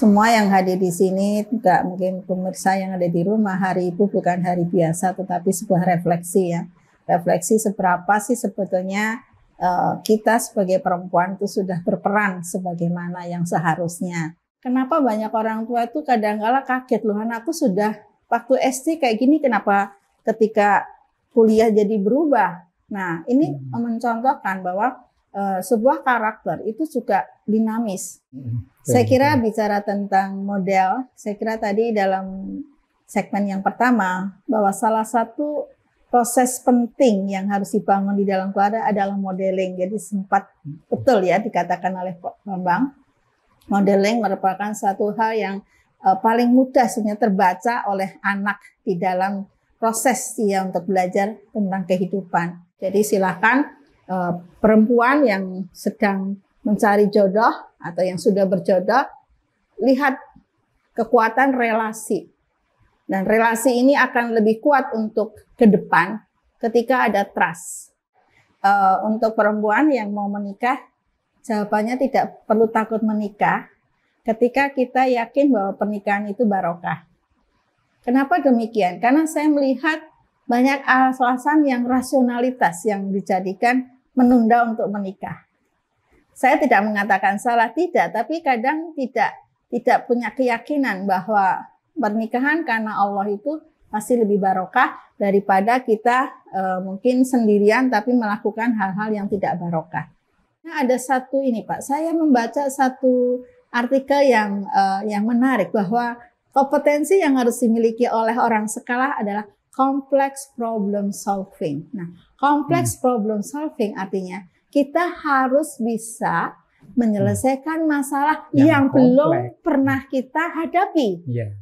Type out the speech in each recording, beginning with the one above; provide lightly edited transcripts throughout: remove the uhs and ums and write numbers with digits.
semua yang hadir di sini, juga mungkin pemirsa yang ada di rumah, Hari Ibu bukan hari biasa, tetapi sebuah refleksi ya. Refleksi seberapa sih sebetulnya kita sebagai perempuan itu sudah berperan sebagaimana yang seharusnya. Kenapa banyak orang tua itu kadang-kala kaget, loh anakku sudah waktu SD kayak gini, kenapa ketika kuliah jadi berubah? Nah, ini mencontohkan bahwa sebuah karakter itu juga dinamis. Saya kira bicara tentang model, saya kira tadi dalam segmen yang pertama bahwa salah satu proses penting yang harus dibangun di dalam keluarga adalah modeling. Jadi sempat betul ya dikatakan oleh Pak Bambang, modeling merupakan satu hal yang paling mudah sebenarnya terbaca oleh anak di dalam proses dia untuk belajar tentang kehidupan. Jadi silakan perempuan yang sedang mencari jodoh atau yang sudah berjodoh, lihat kekuatan relasi. Dan relasi ini akan lebih kuat untuk ke depan ketika ada trust. Untuk perempuan yang mau menikah, jawabannya tidak perlu takut menikah ketika kita yakin bahwa pernikahan itu barokah. Kenapa demikian? Karena saya melihat banyak alasan yang rasionalitas yang dijadikan menunda untuk menikah. Saya tidak mengatakan salah, tidak, tapi kadang tidak punya keyakinan bahwa pernikahan karena Allah itu pasti lebih barokah daripada kita mungkin sendirian tapi melakukan hal-hal yang tidak barokah. Nah, ada satu ini Pak, saya membaca satu artikel yang menarik bahwa kompetensi yang harus dimiliki oleh orang sekolah adalah complex problem solving. Nah, complex problem solving artinya kita harus bisa menyelesaikan masalah yang belum pernah kita hadapi. Yeah.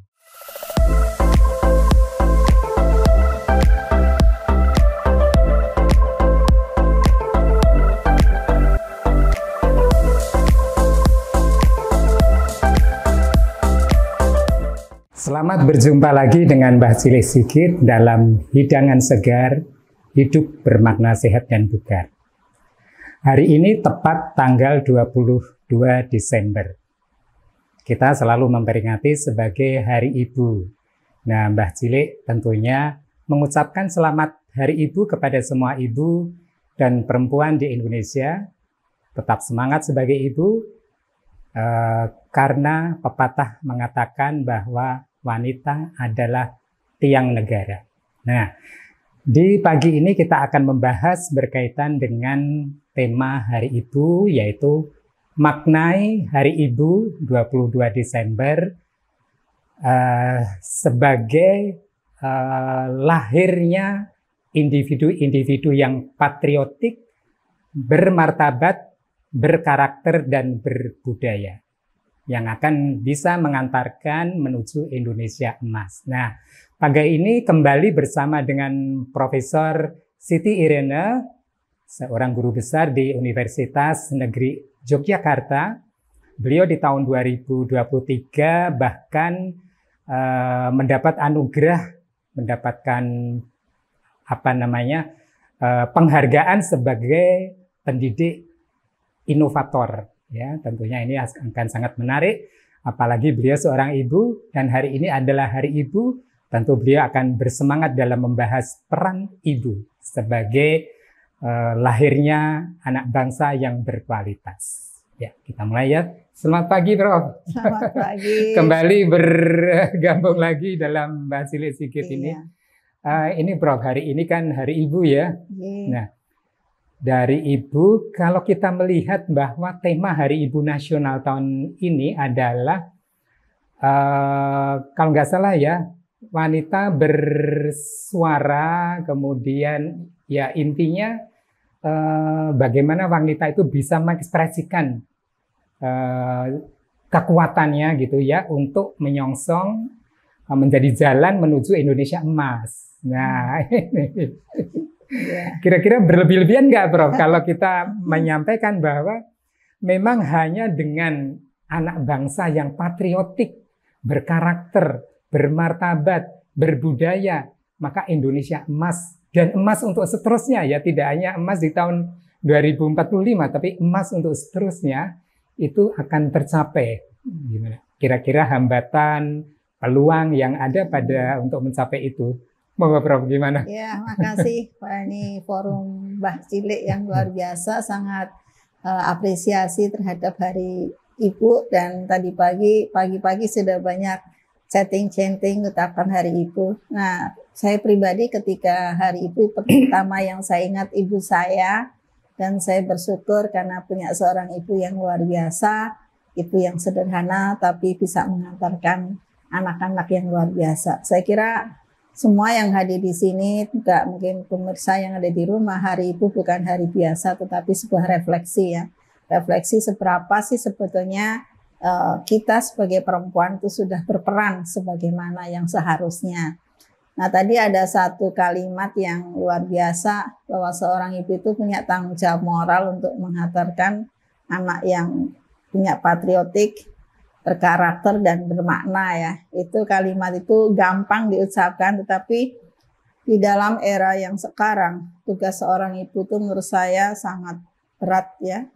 Selamat berjumpa lagi dengan Mbah Cilik Sigit dalam Hidangan Segar, Hidup Bermakna Sehat dan Bugar. Hari ini tepat tanggal 22 Desember. Kita selalu memperingati sebagai Hari Ibu. Nah, Mbah Cilik tentunya mengucapkan selamat Hari Ibu kepada semua ibu dan perempuan di Indonesia. Tetap semangat sebagai ibu, karena pepatah mengatakan bahwa wanita adalah tiang negara. Nah, di pagi ini kita akan membahas berkaitan dengan tema Hari Ibu, yaitu maknai Hari Ibu 22 Desember sebagai lahirnya individu-individu yang patriotik, bermartabat, berkarakter, dan berbudaya, yang akan bisa mengantarkan menuju Indonesia emas. Nah, pagi ini kembali bersama dengan Profesor Siti Irene, seorang guru besar di Universitas Negeri Yogyakarta. Beliau di tahun 2023 bahkan mendapat anugerah, mendapatkan penghargaan sebagai pendidik inovator. Ya, tentunya ini akan sangat menarik, apalagi beliau seorang ibu dan hari ini adalah Hari Ibu. Tentu beliau akan bersemangat dalam membahas peran ibu sebagai lahirnya anak bangsa yang berkualitas. Ya, kita mulai ya. Selamat pagi, Prof. Selamat pagi. Kembali bergabung lagi dalam Mbah Cilik Sigit ini. Ini Prof, hari ini kan Hari Ibu ya. Nah, dari Ibu, kalau kita melihat bahwa tema Hari Ibu Nasional tahun ini adalah, kalau nggak salah ya, wanita bersuara, kemudian ya intinya bagaimana wanita itu bisa mengekspresikan kekuatannya gitu ya, untuk menyongsong menjadi jalan menuju Indonesia emas. Nah, ini. Kira-kira berlebih-lebihan nggak, Prof, kalau kita menyampaikan bahwa memang hanya dengan anak bangsa yang patriotik, berkarakter, bermartabat, berbudaya, maka Indonesia emas, dan emas untuk seterusnya ya, tidak hanya emas di tahun 2045, tapi emas untuk seterusnya itu akan tercapai. Gimana? kira-kira hambatan, peluang yang ada pada untuk mencapai itu. Monggo Prof, gimana? Ya, makasih Pak. Ini forum Mbah Cilik yang luar biasa, sangat apresiasi terhadap Hari Ibu, dan tadi pagi-pagi sudah banyak chatting ucapan Hari Ibu. Nah, saya pribadi ketika Hari Ibu pertama yang saya ingat ibu saya, dan saya bersyukur karena punya seorang ibu yang luar biasa, ibu yang sederhana tapi bisa mengantarkan anak-anak yang luar biasa. Saya kira semua yang hadir di sini, juga mungkin pemirsa yang ada di rumah, Hari Ibu bukan hari biasa, tetapi sebuah refleksi ya. Refleksi seberapa sih sebetulnya kita sebagai perempuan itu sudah berperan sebagaimana yang seharusnya. Nah, tadi ada satu kalimat yang luar biasa, bahwa seorang ibu itu punya tanggung jawab moral untuk menghantarkan anak yang punya patriotik, berkarakter dan bermakna ya. Itu kalimat itu gampang diucapkan, tetapi di dalam era yang sekarang tugas seorang ibu itu menurut saya sangat berat ya.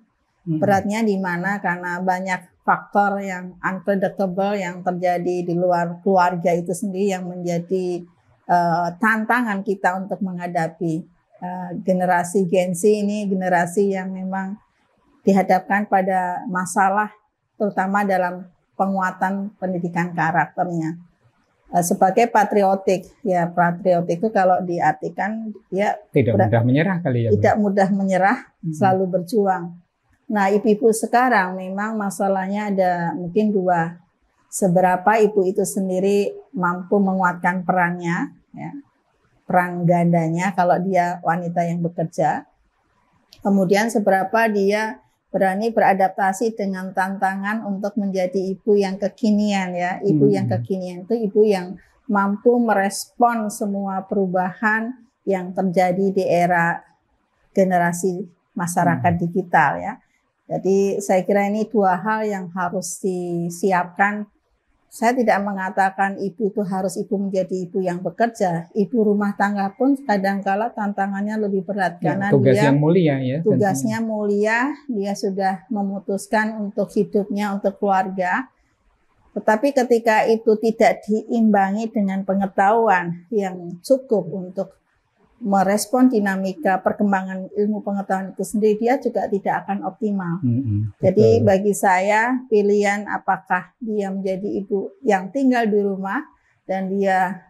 Beratnya di mana karena banyak faktor yang unpredictable yang terjadi di luar keluarga itu sendiri yang menjadi tantangan kita untuk menghadapi generasi Gen Z ini, generasi yang memang dihadapkan pada masalah terutama dalam penguatan pendidikan karakternya. Sebagai patriotik, ya patriotik itu kalau diartikan ya tidak mudah menyerah kali ya. Tidak mudah menyerah, selalu berjuang. Nah, ibu-ibu sekarang memang masalahnya ada mungkin dua. Seberapa ibu itu sendiri mampu menguatkan perannya, ya, peran gandanya kalau dia wanita yang bekerja. Kemudian seberapa dia berani beradaptasi dengan tantangan untuk menjadi ibu yang kekinian ya. Ibu yang kekinian itu ibu yang mampu merespon semua perubahan yang terjadi di era generasi masyarakat digital ya. Jadi saya kira ini dua hal yang harus disiapkan. Saya tidak mengatakan ibu itu harus ibu menjadi ibu yang bekerja. Ibu rumah tangga pun kadang-kala tantangannya lebih berat ya, karena tugas yang mulia ya. Tugasnya mulia, dia sudah memutuskan untuk hidupnya, untuk keluarga. Tetapi ketika itu tidak diimbangi dengan pengetahuan yang cukup untuk merespon dinamika perkembangan ilmu pengetahuan itu sendiri, dia juga tidak akan optimal. Jadi bagi saya pilihan apakah dia menjadi ibu yang tinggal di rumah dan dia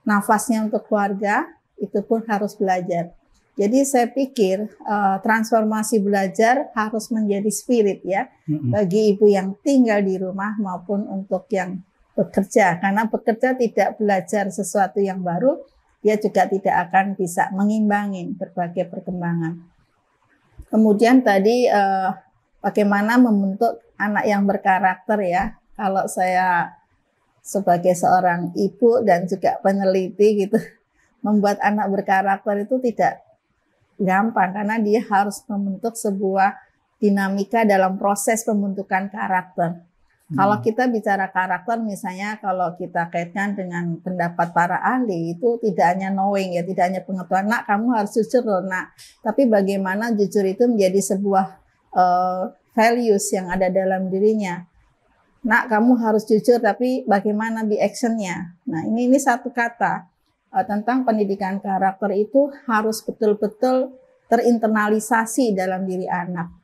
nafasnya untuk keluarga, itu pun harus belajar. Jadi saya pikir transformasi belajar harus menjadi spirit ya bagi ibu yang tinggal di rumah maupun untuk yang bekerja. Karena bekerja tidak belajar sesuatu yang baru, dia juga tidak akan bisa mengimbangi berbagai perkembangan. Kemudian tadi bagaimana membentuk anak yang berkarakter ya. Kalau saya sebagai seorang ibu dan juga peneliti gitu, membuat anak berkarakter itu tidak gampang karena dia harus membentuk sebuah dinamika dalam proses pembentukan karakter. Kalau kita bicara karakter, misalnya kalau kita kaitkan dengan pendapat para ahli, itu tidak hanya knowing ya, tidak hanya pengetahuan, nak kamu harus jujur loh nak. Tapi bagaimana jujur itu menjadi sebuah values yang ada dalam dirinya. Nak kamu harus jujur, tapi bagaimana di actionnya. Nah ini satu kata tentang pendidikan karakter itu harus betul-betul terinternalisasi dalam diri anak.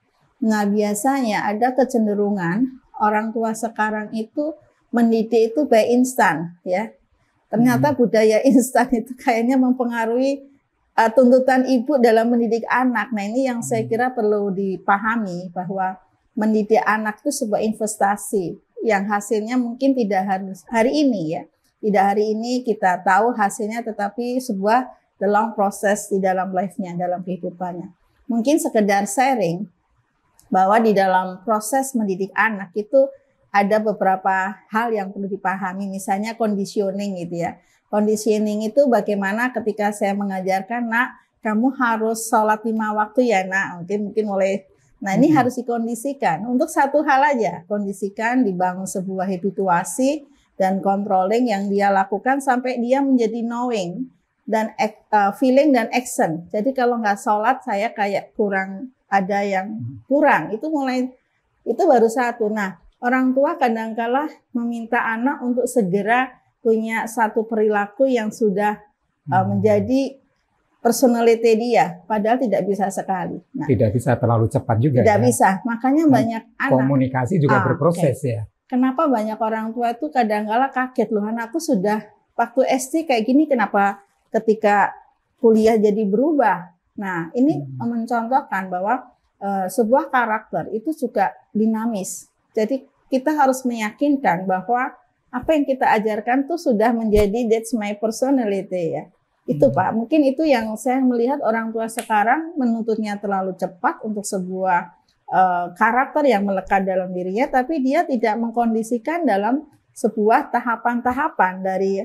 Nah biasanya ada kecenderungan orang tua sekarang itu mendidik itu by instan ya. Ternyata budaya instan itu kayaknya mempengaruhi tuntutan ibu dalam mendidik anak. Nah ini yang saya kira perlu dipahami bahwa mendidik anak itu sebuah investasi yang hasilnya mungkin tidak harus hari ini ya. Tidak hari ini kita tahu hasilnya, tetapi sebuah the long process di dalam life-nya, dalam kehidupannya. Mungkin sekedar sharing bahwa di dalam proses mendidik anak itu ada beberapa hal yang perlu dipahami, misalnya conditioning gitu ya. Conditioning itu bagaimana ketika saya mengajarkan, nak kamu harus sholat 5 waktu ya nak, mungkin mulai, nah ini harus dikondisikan untuk satu hal aja, kondisikan, dibangun sebuah habituasi dan controlling yang dia lakukan sampai dia menjadi knowing dan feeling dan action. Jadi kalau nggak sholat saya kayak kurang, ada yang kurang, itu baru satu. Nah orang tua kadangkala meminta anak untuk segera punya satu perilaku yang sudah menjadi personality dia, padahal tidak bisa sekali. Nah, tidak bisa terlalu cepat juga. Tidak bisa, makanya banyak anak. Komunikasi juga berproses ya. Kenapa banyak orang tua itu kadang-kala kaget, loh anakku sudah waktu SD kayak gini, kenapa ketika kuliah jadi berubah? Nah, ini mencontohkan bahwa sebuah karakter itu juga dinamis. Jadi kita harus meyakinkan bahwa apa yang kita ajarkan tuh sudah menjadi that's my personality ya. Itu Pak, mungkin itu yang saya melihat orang tua sekarang menuntutnya terlalu cepat untuk sebuah karakter yang melekat dalam dirinya, tapi dia tidak mengkondisikan dalam sebuah tahapan-tahapan dari,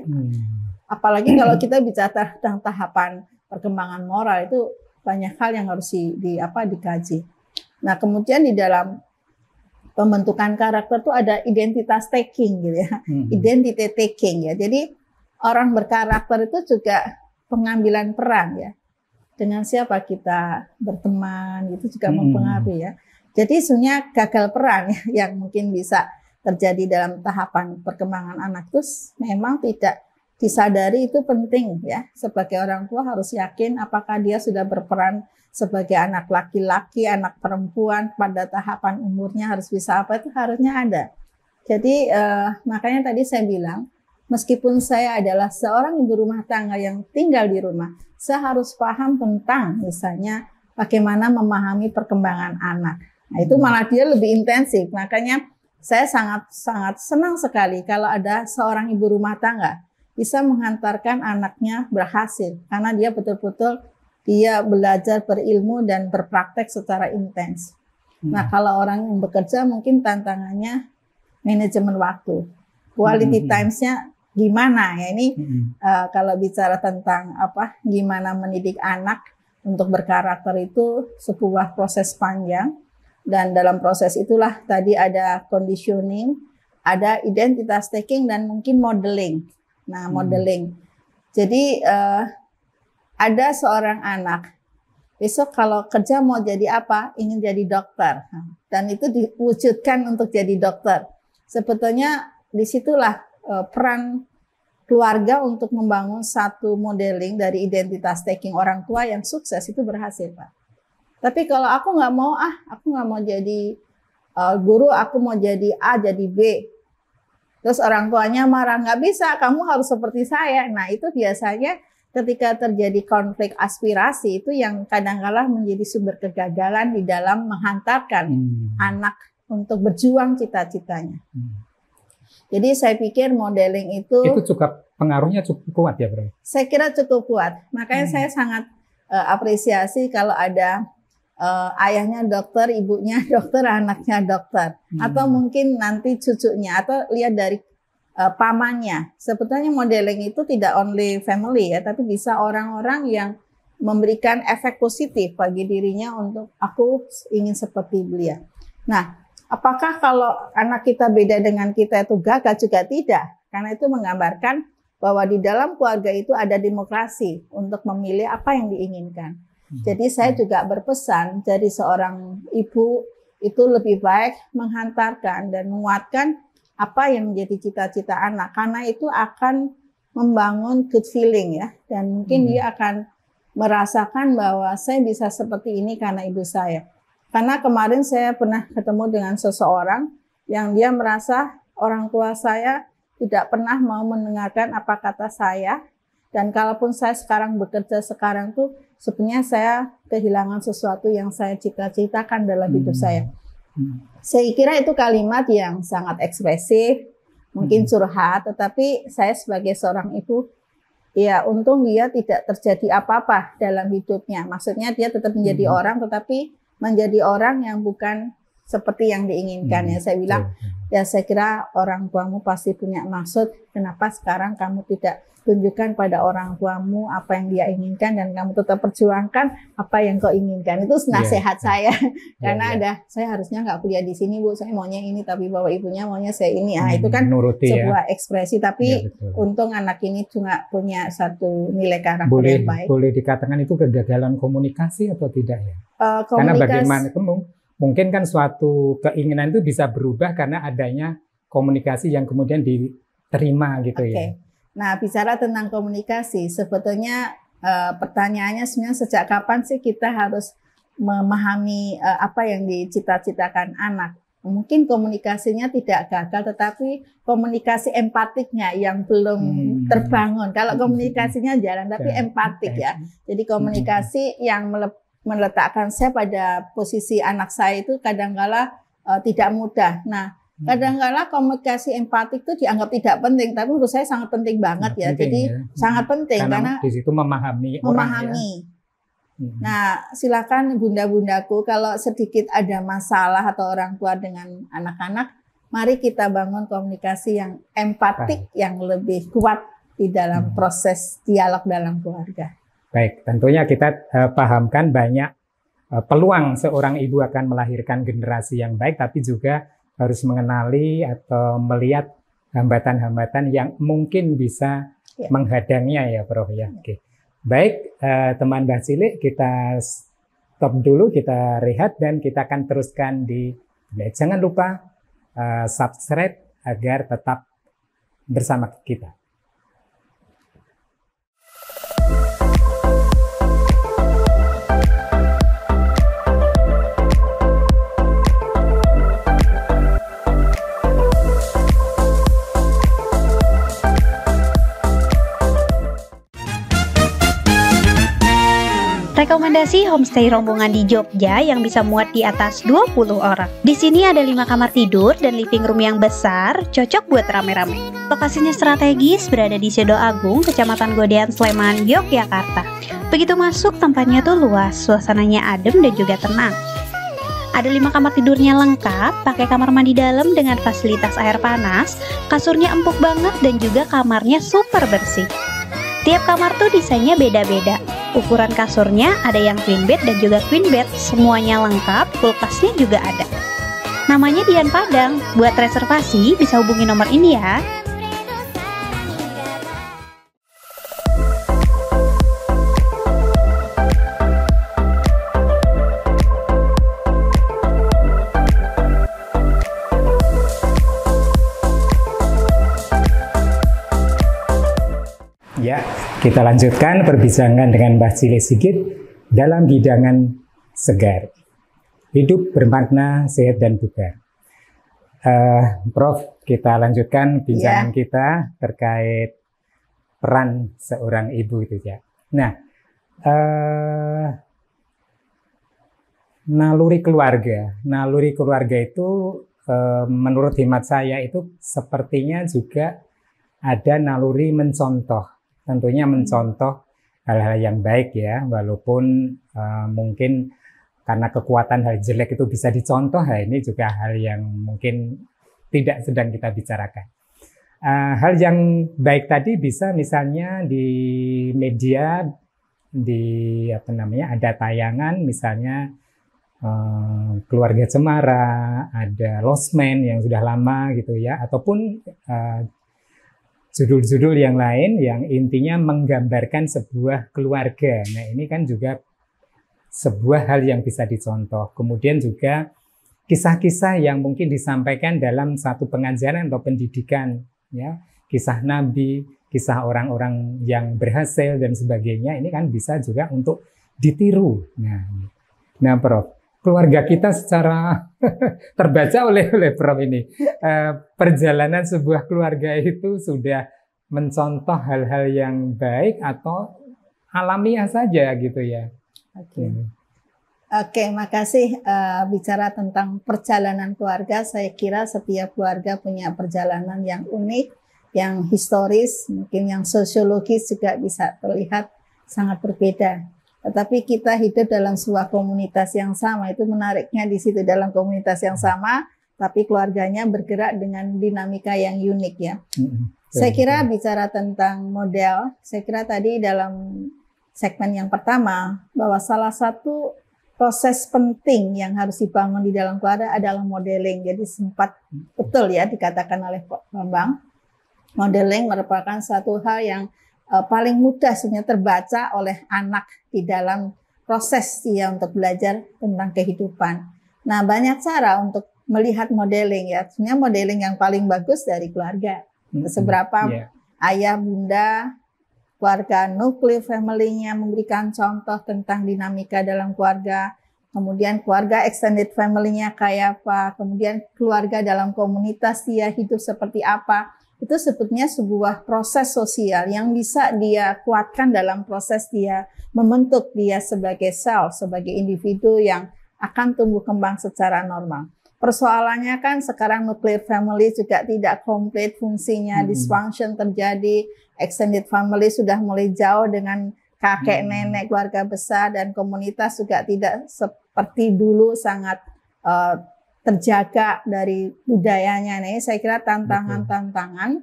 apalagi kalau kita bicara tentang tahapan perkembangan moral, itu banyak hal yang harus dikaji. Nah, kemudian di dalam pembentukan karakter itu ada identitas taking gitu ya, identity taking ya. Jadi orang berkarakter itu juga pengambilan peran ya, dengan siapa kita berteman itu juga mempengaruhi ya. Jadi sebenarnya gagal peran ya, yang mungkin bisa terjadi dalam tahapan perkembangan anak itu memang tidak disadari, itu penting ya. Sebagai orang tua harus yakin apakah dia sudah berperan sebagai anak laki-laki, anak perempuan, pada tahapan umurnya harus bisa apa, itu harusnya ada. Jadi makanya tadi saya bilang, meskipun saya adalah seorang ibu rumah tangga yang tinggal di rumah, saya harus paham tentang misalnya bagaimana memahami perkembangan anak. Nah, itu malah dia lebih intensif. Makanya saya sangat senang sekali kalau ada seorang ibu rumah tangga bisa menghantarkan anaknya berhasil, karena dia betul-betul dia belajar berilmu dan berpraktek secara intens. Nah, kalau orang yang bekerja mungkin tantangannya manajemen waktu, quality times-nya gimana ya ini kalau bicara tentang gimana mendidik anak untuk berkarakter itu sebuah proses panjang, dan dalam proses itulah tadi ada conditioning, ada identitas taking, dan mungkin modeling. Nah, modeling. Jadi ada seorang anak besok kalau kerja mau jadi apa, ingin jadi dokter, dan itu diwujudkan untuk jadi dokter. Sebetulnya disitulah peran keluarga untuk membangun satu modeling dari identitas taking orang tua yang sukses itu berhasil, Pak. Tapi kalau aku nggak mau jadi guru, aku mau jadi A, jadi B. Terus orang tuanya marah, nggak bisa, kamu harus seperti saya. Nah, itu biasanya ketika terjadi konflik aspirasi itu yang kadang-kala menjadi sumber kegagalan di dalam menghantarkan anak untuk berjuang cita-citanya. Jadi saya pikir modeling itu juga pengaruhnya cukup kuat ya, Bro? Saya kira cukup kuat. Makanya saya sangat apresiasi kalau ada ayahnya dokter, ibunya dokter, anaknya dokter. Atau mungkin nanti cucunya, atau lihat dari pamannya. Sebetulnya modeling itu tidak only family ya, tapi bisa orang-orang yang memberikan efek positif bagi dirinya untuk aku ingin seperti beliau. Nah, apakah kalau anak kita beda dengan kita itu gagal? Juga tidak. Karena itu menggambarkan bahwa di dalam keluarga itu ada demokrasi untuk memilih apa yang diinginkan. Jadi saya juga berpesan dari seorang ibu itu lebih baik menghantarkan dan menguatkan apa yang menjadi cita-cita anak. Karena itu akan membangun good feeling ya. Dan mungkin dia akan merasakan bahwa saya bisa seperti ini karena ibu saya. Karena kemarin saya pernah ketemu dengan seseorang yang dia merasa orang tua saya tidak pernah mau mendengarkan apa kata saya. Dan kalaupun saya sekarang bekerja sekarang tuh sebenarnya saya kehilangan sesuatu yang saya cita-citakan dalam hidup saya. Saya kira itu kalimat yang sangat ekspresif, mungkin curhat, tetapi saya sebagai seorang ibu, ya untung dia tidak terjadi apa-apa dalam hidupnya. Maksudnya dia tetap menjadi orang, tetapi menjadi orang yang bukan seperti yang diinginkan ya. Saya bilang, ya saya kira orang tuamu pasti punya maksud, kenapa sekarang kamu tidak tunjukkan pada orang tuamu apa yang dia inginkan dan kamu tetap perjuangkan apa yang kau inginkan. Itu nasihat saya. Karena saya harusnya nggak kuliah di sini, Bu. Saya maunya ini, tapi bapak ibunya maunya saya ini. Ah, itu kan sebuah ekspresi. Tapi untung anak ini juga punya satu nilai karakter yang baik. Boleh dikatakan itu kegagalan komunikasi atau tidak ya? Karena bagaimana itu mungkin kan suatu keinginan itu bisa berubah karena adanya komunikasi yang kemudian diterima gitu ya. Nah, bicara tentang komunikasi, sebetulnya pertanyaannya sebenarnya sejak kapan sih kita harus memahami apa yang dicita-citakan anak? Mungkin komunikasinya tidak gagal, tetapi komunikasi empatiknya yang belum terbangun. Kalau komunikasinya jalan, tapi empatik ya. Jadi komunikasi yang meletakkan saya pada posisi anak saya itu kadang-kala tidak mudah. Nah, kadang-kala komunikasi empatik itu dianggap tidak penting, tapi menurut saya sangat penting banget ya. Jadi sangat penting karena di situ memahami. Orang ya. Nah, silakan bunda-bundaku, kalau sedikit ada masalah atau orang tua dengan anak-anak, mari kita bangun komunikasi yang empatik, yang lebih kuat di dalam proses dialog dalam keluarga. Baik, tentunya kita pahamkan banyak peluang seorang ibu akan melahirkan generasi yang baik, tapi juga harus mengenali atau melihat hambatan-hambatan yang mungkin bisa menghadangnya ya, Prof. Ya. Oke. Baik, teman Mbah Cilik, kita stop dulu, kita rehat dan kita akan teruskan di. Jangan lupa subscribe agar tetap bersama kita. Rekomendasi homestay rombongan di Jogja yang bisa muat di atas 20 orang. Di sini ada 5 kamar tidur dan living room yang besar, cocok buat rame-rame. Lokasinya strategis, berada di Sedo Agung, Kecamatan Godean, Sleman, Yogyakarta. Begitu masuk, tempatnya tuh luas, suasananya adem dan juga tenang. Ada 5 kamar tidurnya lengkap, pakai kamar mandi dalam dengan fasilitas air panas, kasurnya empuk banget dan juga kamarnya super bersih. Tiap kamar tuh desainnya beda-beda. Ukuran kasurnya ada yang queen bed dan juga queen bed, semuanya lengkap, kulkasnya juga ada. Namanya Dian Padang. Buat reservasi bisa hubungi nomor ini ya. Ya, kita lanjutkan perbincangan dengan Mbah Cilik Sigit dalam hidangan segar. Hidup bermakna, sehat dan bugar. Prof, kita lanjutkan bincangan kita terkait peran seorang ibu itu ya. Nah, naluri keluarga itu menurut hemat saya itu sepertinya juga ada naluri mencontoh. Tentunya mencontoh hal-hal yang baik ya, walaupun mungkin karena kekuatan hal jelek itu bisa dicontoh, ini juga hal yang mungkin tidak sedang kita bicarakan. Hal yang baik tadi bisa misalnya di media, ada tayangan misalnya keluarga cemara, ada Lost Man yang sudah lama gitu ya, ataupun judul-judul yang lain yang intinya menggambarkan sebuah keluarga. Nah, ini kan juga sebuah hal yang bisa dicontoh. Kemudian juga kisah-kisah yang mungkin disampaikan dalam satu pengajaran atau pendidikan, ya, kisah nabi, kisah orang-orang yang berhasil dan sebagainya. Ini kan bisa juga untuk ditiru. Nah, Prof, keluarga kita secara terbaca oleh Prof ini, perjalanan sebuah keluarga itu sudah mencontoh hal-hal yang baik atau alamiah saja gitu ya. Oke, makasih. Bicara tentang perjalanan keluarga, saya kira setiap keluarga punya perjalanan yang unik, yang historis, mungkin yang sosiologis juga bisa terlihat sangat berbeda. Tetapi kita hidup dalam sebuah komunitas yang sama, itu menariknya di situ, dalam komunitas yang sama, tapi keluarganya bergerak dengan dinamika yang unik ya. Saya kira bicara tentang model, saya kira tadi dalam segmen yang pertama, bahwa salah satu proses penting yang harus dibangun di dalam keluarga adalah modeling. Jadi sempat betul ya dikatakan oleh Pak Bambang, modeling merupakan satu hal yang paling mudah sebenarnya terbaca oleh anak di dalam proses dia untuk belajar tentang kehidupan. Nah, banyak cara untuk melihat modeling ya. Sebenarnya modeling yang paling bagus dari keluarga. Seberapa ayah, bunda, keluarga nuklir family-nya memberikan contoh tentang dinamika dalam keluarga. Kemudian keluarga extended family-nya kayak apa. Kemudian keluarga dalam komunitas dia hidup seperti apa. Itu sebetulnya sebuah proses sosial yang bisa dia kuatkan dalam proses dia membentuk dia sebagai self, sebagai individu yang akan tumbuh kembang secara normal. Persoalannya kan sekarang nuclear family juga tidak komplit fungsinya, dysfunction terjadi, extended family sudah mulai jauh dengan kakek, nenek, keluarga besar, dan komunitas juga tidak seperti dulu sangat terjaga dari budayanya. Nih, saya kira tantangan-tantangan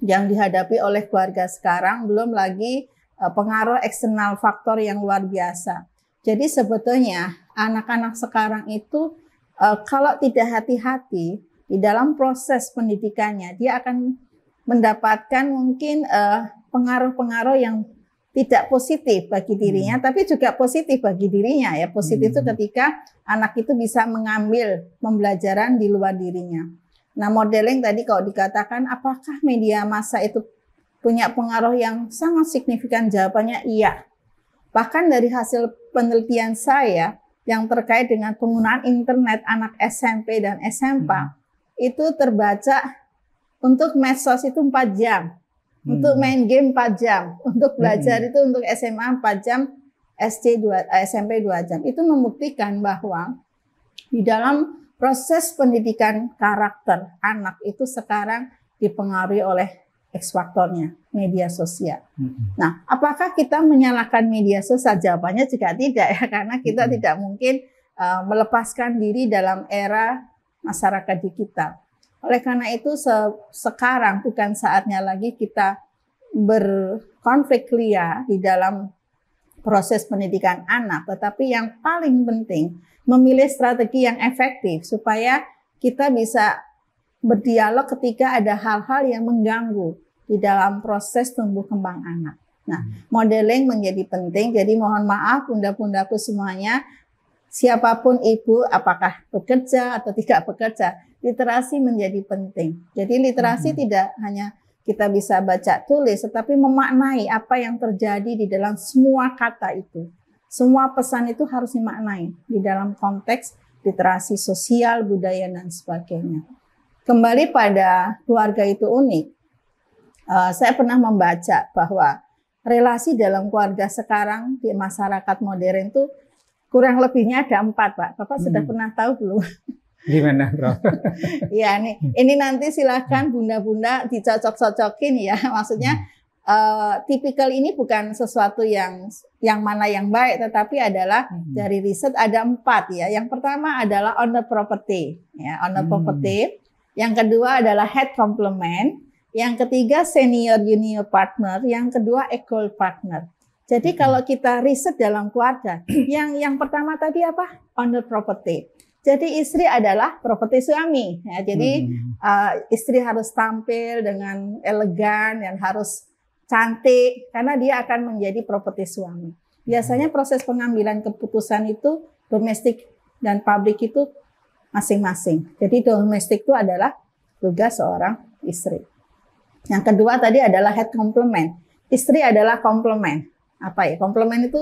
yang dihadapi oleh keluarga sekarang, belum lagi pengaruh eksternal faktor yang luar biasa. Jadi sebetulnya anak-anak sekarang itu kalau tidak hati-hati di dalam proses pendidikannya, dia akan mendapatkan mungkin pengaruh-pengaruh yang tidak positif bagi dirinya, tapi juga positif bagi dirinya ya. Positif itu ketika anak itu bisa mengambil pembelajaran di luar dirinya. Nah, modeling tadi kalau dikatakan apakah media massa itu punya pengaruh yang sangat signifikan, jawabannya iya. Bahkan dari hasil penelitian saya yang terkait dengan penggunaan internet anak SMP dan SMP, itu terbaca untuk medsos itu 4 jam. Untuk main game 4 jam, untuk belajar itu untuk SMA 4 jam, SMP 2 jam. Itu membuktikan bahwa di dalam proses pendidikan karakter anak itu sekarang dipengaruhi oleh X faktornya, media sosial. Nah, apakah kita menyalahkan media sosial? Jawabannya juga tidak ya, karena kita tidak mungkin melepaskan diri dalam era masyarakat digital. Oleh karena itu sekarang bukan saatnya lagi kita berkonflik liar di dalam proses pendidikan anak, tetapi yang paling penting memilih strategi yang efektif supaya kita bisa berdialog ketika ada hal-hal yang mengganggu di dalam proses tumbuh kembang anak. Nah, modeling menjadi penting. Jadi mohon maaf bunda-bundaku semuanya, siapapun ibu, apakah bekerja atau tidak bekerja, literasi menjadi penting. Jadi literasi tidak hanya kita bisa baca tulis, tetapi memaknai apa yang terjadi di dalam semua kata itu. Semua pesan itu harus dimaknai di dalam konteks literasi sosial, budaya, dan sebagainya. Kembali pada keluarga itu unik. Saya pernah membaca bahwa relasi dalam keluarga sekarang di masyarakat modern itu kurang lebihnya ada 4, Pak. Bapak sudah pernah tahu belum? Gimana, Bro? Ya, ini nanti silakan bunda-bunda dicocok-cocokin ya. Maksudnya tipikal ini bukan sesuatu yang mana yang baik, tetapi adalah dari riset ada 4 ya. Yang pertama adalah owner property, ya, owner property. Yang kedua adalah head complement. Yang ketiga senior junior partner, yang kedua equal partner. Jadi kalau kita riset dalam keluarga, yang pertama tadi apa? Owner property. Jadi istri adalah properti suami. Ya, jadi istri harus tampil dengan elegan dan harus cantik karena dia akan menjadi properti suami. Biasanya proses pengambilan keputusan itu domestik dan publik itu masing-masing. Jadi domestik itu adalah tugas seorang istri. Yang kedua tadi adalah head complement. Istri adalah komplement. Apa ya? Komplement itu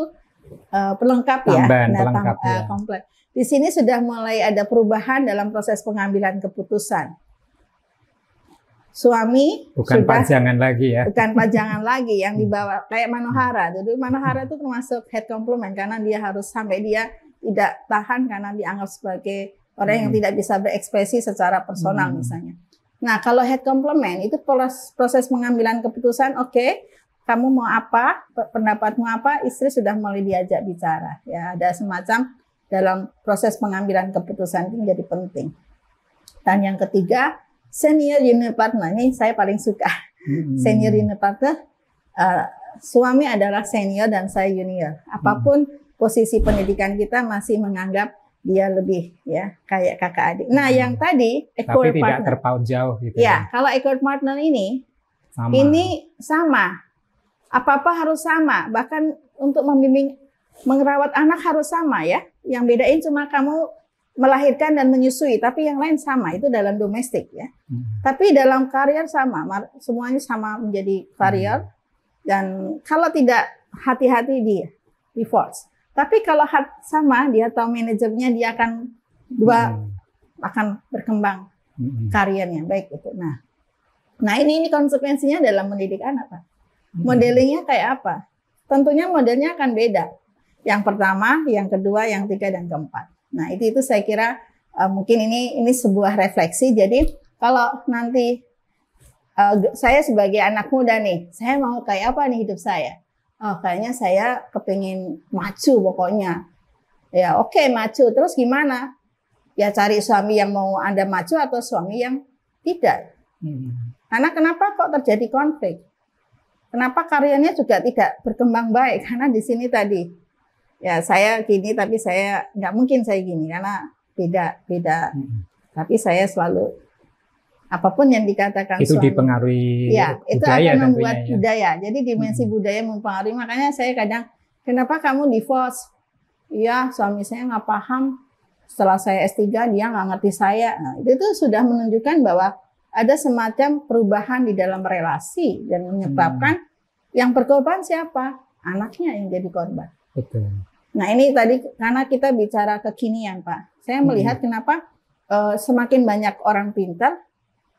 pelengkap ya. Pelengkap, ya. Komplit. Di sini sudah mulai ada perubahan dalam proses pengambilan keputusan. Suami bukan sudah, pajangan lagi ya. Bukan pajangan lagi yang dibawa kayak Manohara. Jadi Manohara itu termasuk head complement karena dia harus sampai dia tidak tahan karena dianggap sebagai orang yang tidak bisa berekspresi secara personal misalnya. Nah, kalau head complement itu proses pengambilan keputusan, oke, kamu mau apa, pendapatmu apa, istri sudah mulai diajak bicara. Ya, ada semacam dalam proses pengambilan keputusan itu menjadi penting. Dan yang ketiga, senior junior partner, ini saya paling suka. Senior junior partner, suami adalah senior dan saya junior. Apapun posisi pendidikan kita masih menganggap dia lebih ya kayak kakak adik. Nah, yang tadi equal partner. Tapi tidak terpaut jauh gitu. Ya, kalau equal partner ini sama. Apa-apa harus sama. Bahkan untuk membimbing merawat anak harus sama ya. Yang bedain cuma kamu melahirkan dan menyusui, tapi yang lain sama, itu dalam domestik ya. Tapi dalam karier sama, semuanya sama menjadi karier. Dan kalau tidak hati-hati dia divorce. Tapi kalau sama, dia tahu manajernya, dia akan akan berkembang karirnya baik itu. Nah ini konsekuensinya dalam mendidik anak, Pak. Modelingnya kayak apa? Tentunya modelnya akan beda. Yang pertama, yang kedua, yang ketiga, dan keempat. Nah itu saya kira mungkin ini sebuah refleksi. Jadi kalau nanti saya sebagai anak muda nih, saya mau kayak apa nih hidup saya? Oh, kayaknya saya kepingin maju pokoknya. Ya oke, maju. Terus gimana? Ya cari suami yang mau Anda maju atau suami yang tidak. Karena kenapa kok terjadi konflik? Kenapa karirnya juga tidak berkembang baik? Karena di sini tadi, ya saya gini tapi saya nggak mungkin saya gini karena beda. Tapi saya selalu apapun yang dikatakan itu suami, dipengaruhi ya, itu budaya, akan membuat tentunya, ya. budaya. Jadi dimensi budaya mempengaruhi. Makanya saya kadang, kenapa kamu divorce? Iya, suami saya nggak paham. Setelah saya S3 dia nggak ngerti saya. Nah, itu sudah menunjukkan bahwa ada semacam perubahan di dalam relasi dan menyebabkan yang berkorban siapa? Anaknya yang jadi korban. Betul. Nah ini tadi karena kita bicara kekinian, Pak. Saya melihat kenapa semakin banyak orang pintar,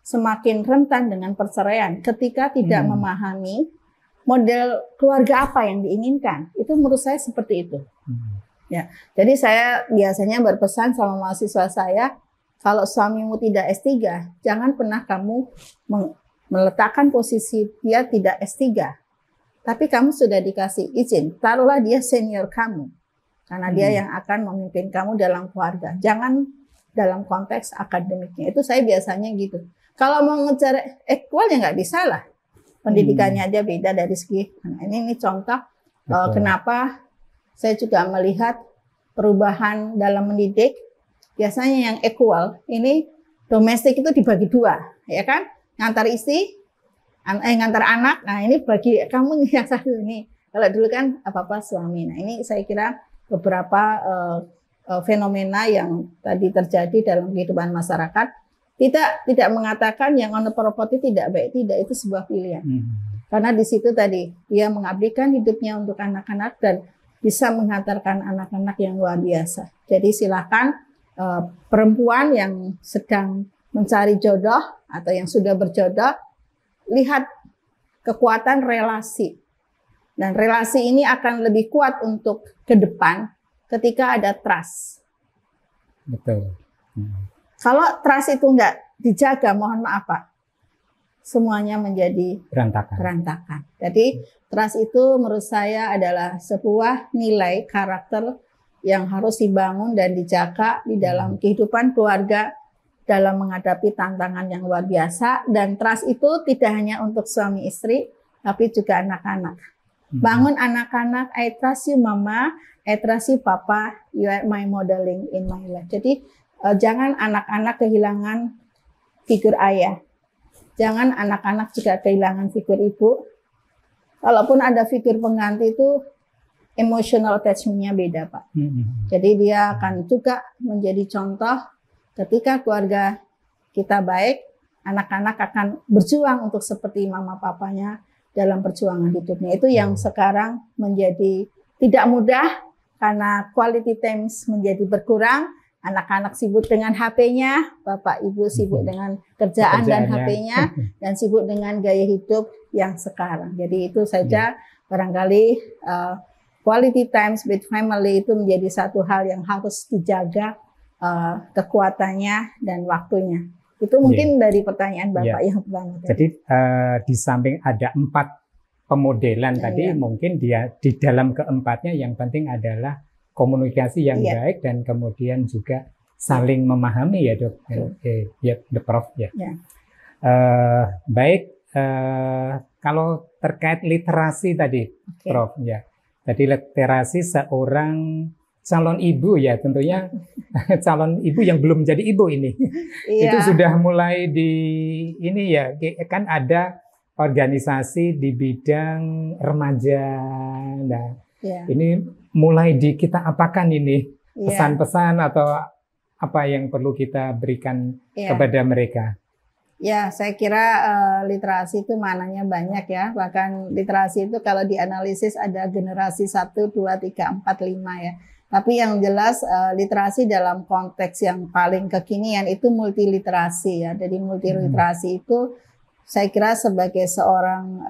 semakin rentan dengan perceraian ketika tidak memahami model keluarga apa yang diinginkan. Itu menurut saya seperti itu. Ya, jadi saya biasanya berpesan sama mahasiswa saya, kalau suamimu tidak S3, jangan pernah kamu meletakkan posisi dia tidak S3. Tapi kamu sudah dikasih izin, taruhlah dia senior kamu. Karena dia yang akan memimpin kamu dalam keluarga. Jangan dalam konteks akademiknya. Itu saya biasanya gitu. Kalau mau ngejar equal ya nggak bisa lah. Pendidikannya aja beda dari segi. Nah, ini contoh kenapa saya juga melihat perubahan dalam mendidik. Biasanya yang equal ini domestik itu dibagi dua, ya kan? Ngantar istri, ngantar anak. Nah ini bagi kamu yang satu ini. Kalau dulu kan apa-apa suami. Nah ini saya kira beberapa fenomena yang tadi terjadi dalam kehidupan masyarakat. Tidak mengatakan yang on the property tidak baik, tidak, itu sebuah pilihan. Karena di situ tadi dia mengabdikan hidupnya untuk anak-anak dan bisa menghantarkan anak-anak yang luar biasa. Jadi silakan perempuan yang sedang mencari jodoh atau yang sudah berjodoh, lihat kekuatan relasi. Dan relasi ini akan lebih kuat untuk ke depan ketika ada trust. Betul. Kalau trust itu enggak dijaga, mohon maaf Pak, semuanya menjadi berantakan. Jadi trust itu menurut saya adalah sebuah nilai karakter yang harus dibangun dan dijaga di dalam kehidupan keluarga dalam menghadapi tantangan yang luar biasa. Dan trust itu tidak hanya untuk suami istri, tapi juga anak-anak. Bangun anak-anak, I trust you mama, I trust you papa, you are my modeling in my life. Jadi jangan anak-anak kehilangan figur ayah. Jangan anak-anak juga kehilangan figur ibu. Kalaupun ada figur pengganti itu, emotional attachment-nya beda, Pak. Jadi dia akan juga menjadi contoh ketika keluarga kita baik, anak-anak akan berjuang untuk seperti mama papanya dalam perjuangan hidupnya. Itu yang sekarang menjadi tidak mudah karena quality times menjadi berkurang. Anak-anak sibuk dengan HP-nya, bapak ibu sibuk dengan kerjaan dan HP-nya, dan sibuk dengan gaya hidup yang sekarang. Jadi itu saja barangkali quality times with family itu menjadi satu hal yang harus dijaga kekuatannya dan waktunya. Itu mungkin dari pertanyaan Bapak yang pertama. Jadi di samping ada 4 pemodelan tadi, mungkin dia di dalam keempatnya yang penting adalah komunikasi yang baik dan kemudian juga saling memahami ya Dok. Prof ya. Baik, kalau terkait literasi tadi Prof ya. Jadi literasi seorang calon ibu ya, tentunya calon ibu yang belum jadi ibu ini. Itu sudah mulai di ini ya, kan ada organisasi di bidang remaja. Nah, ini mulai di kita apakan ini pesan-pesan atau apa yang perlu kita berikan Ya. kepada mereka? Ya, saya kira literasi itu maknanya banyak ya. Bahkan literasi itu kalau dianalisis ada generasi 1, 2, 3, 4, 5 ya. Tapi yang jelas literasi dalam konteks yang paling kekinian itu multiliterasi ya. Jadi multiliterasi itu saya kira sebagai seorang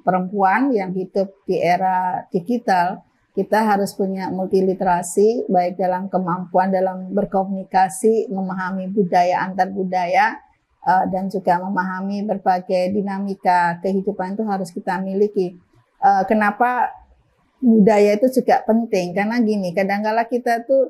perempuan yang hidup di era digital, kita harus punya multiliterasi baik dalam kemampuan dalam berkomunikasi, memahami budaya antar budaya, dan juga memahami berbagai dinamika kehidupan itu harus kita miliki. Kenapa budaya itu juga penting? Karena gini, kadang-kala kita tuh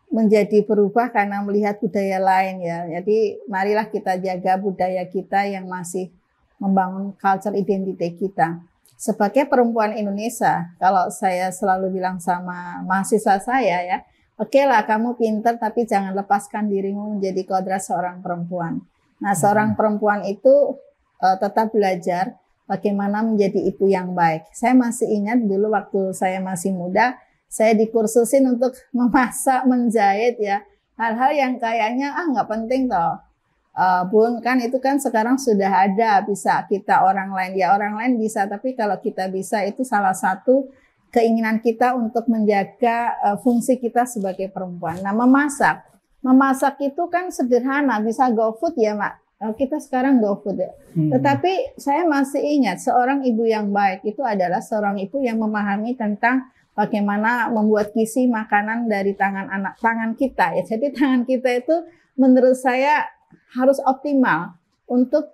menjadi berubah karena melihat budaya lain ya. Jadi marilah kita jaga budaya kita yang masih membangun culture identity kita. Sebagai perempuan Indonesia, kalau saya selalu bilang sama mahasiswa saya ya, oke lah kamu pinter tapi jangan lepaskan dirimu menjadi kodrat seorang perempuan. Nah, seorang perempuan itu tetap belajar bagaimana menjadi ibu yang baik. Saya masih ingat dulu waktu saya masih muda, saya dikursusin untuk memasak, menjahit ya. Hal-hal yang kayaknya nggak penting toh. Bun, kan itu kan sekarang sudah ada, bisa kita orang lain, ya orang lain bisa, tapi kalau kita bisa itu salah satu keinginan kita untuk menjaga fungsi kita sebagai perempuan. Nah, memasak itu kan sederhana, bisa GoFood ya Mak, kita sekarang GoFood ya. Tetapi saya masih ingat seorang ibu yang baik itu adalah seorang ibu yang memahami tentang bagaimana membuat gizi makanan dari tangan kita ya. Jadi tangan kita itu menurut saya harus optimal untuk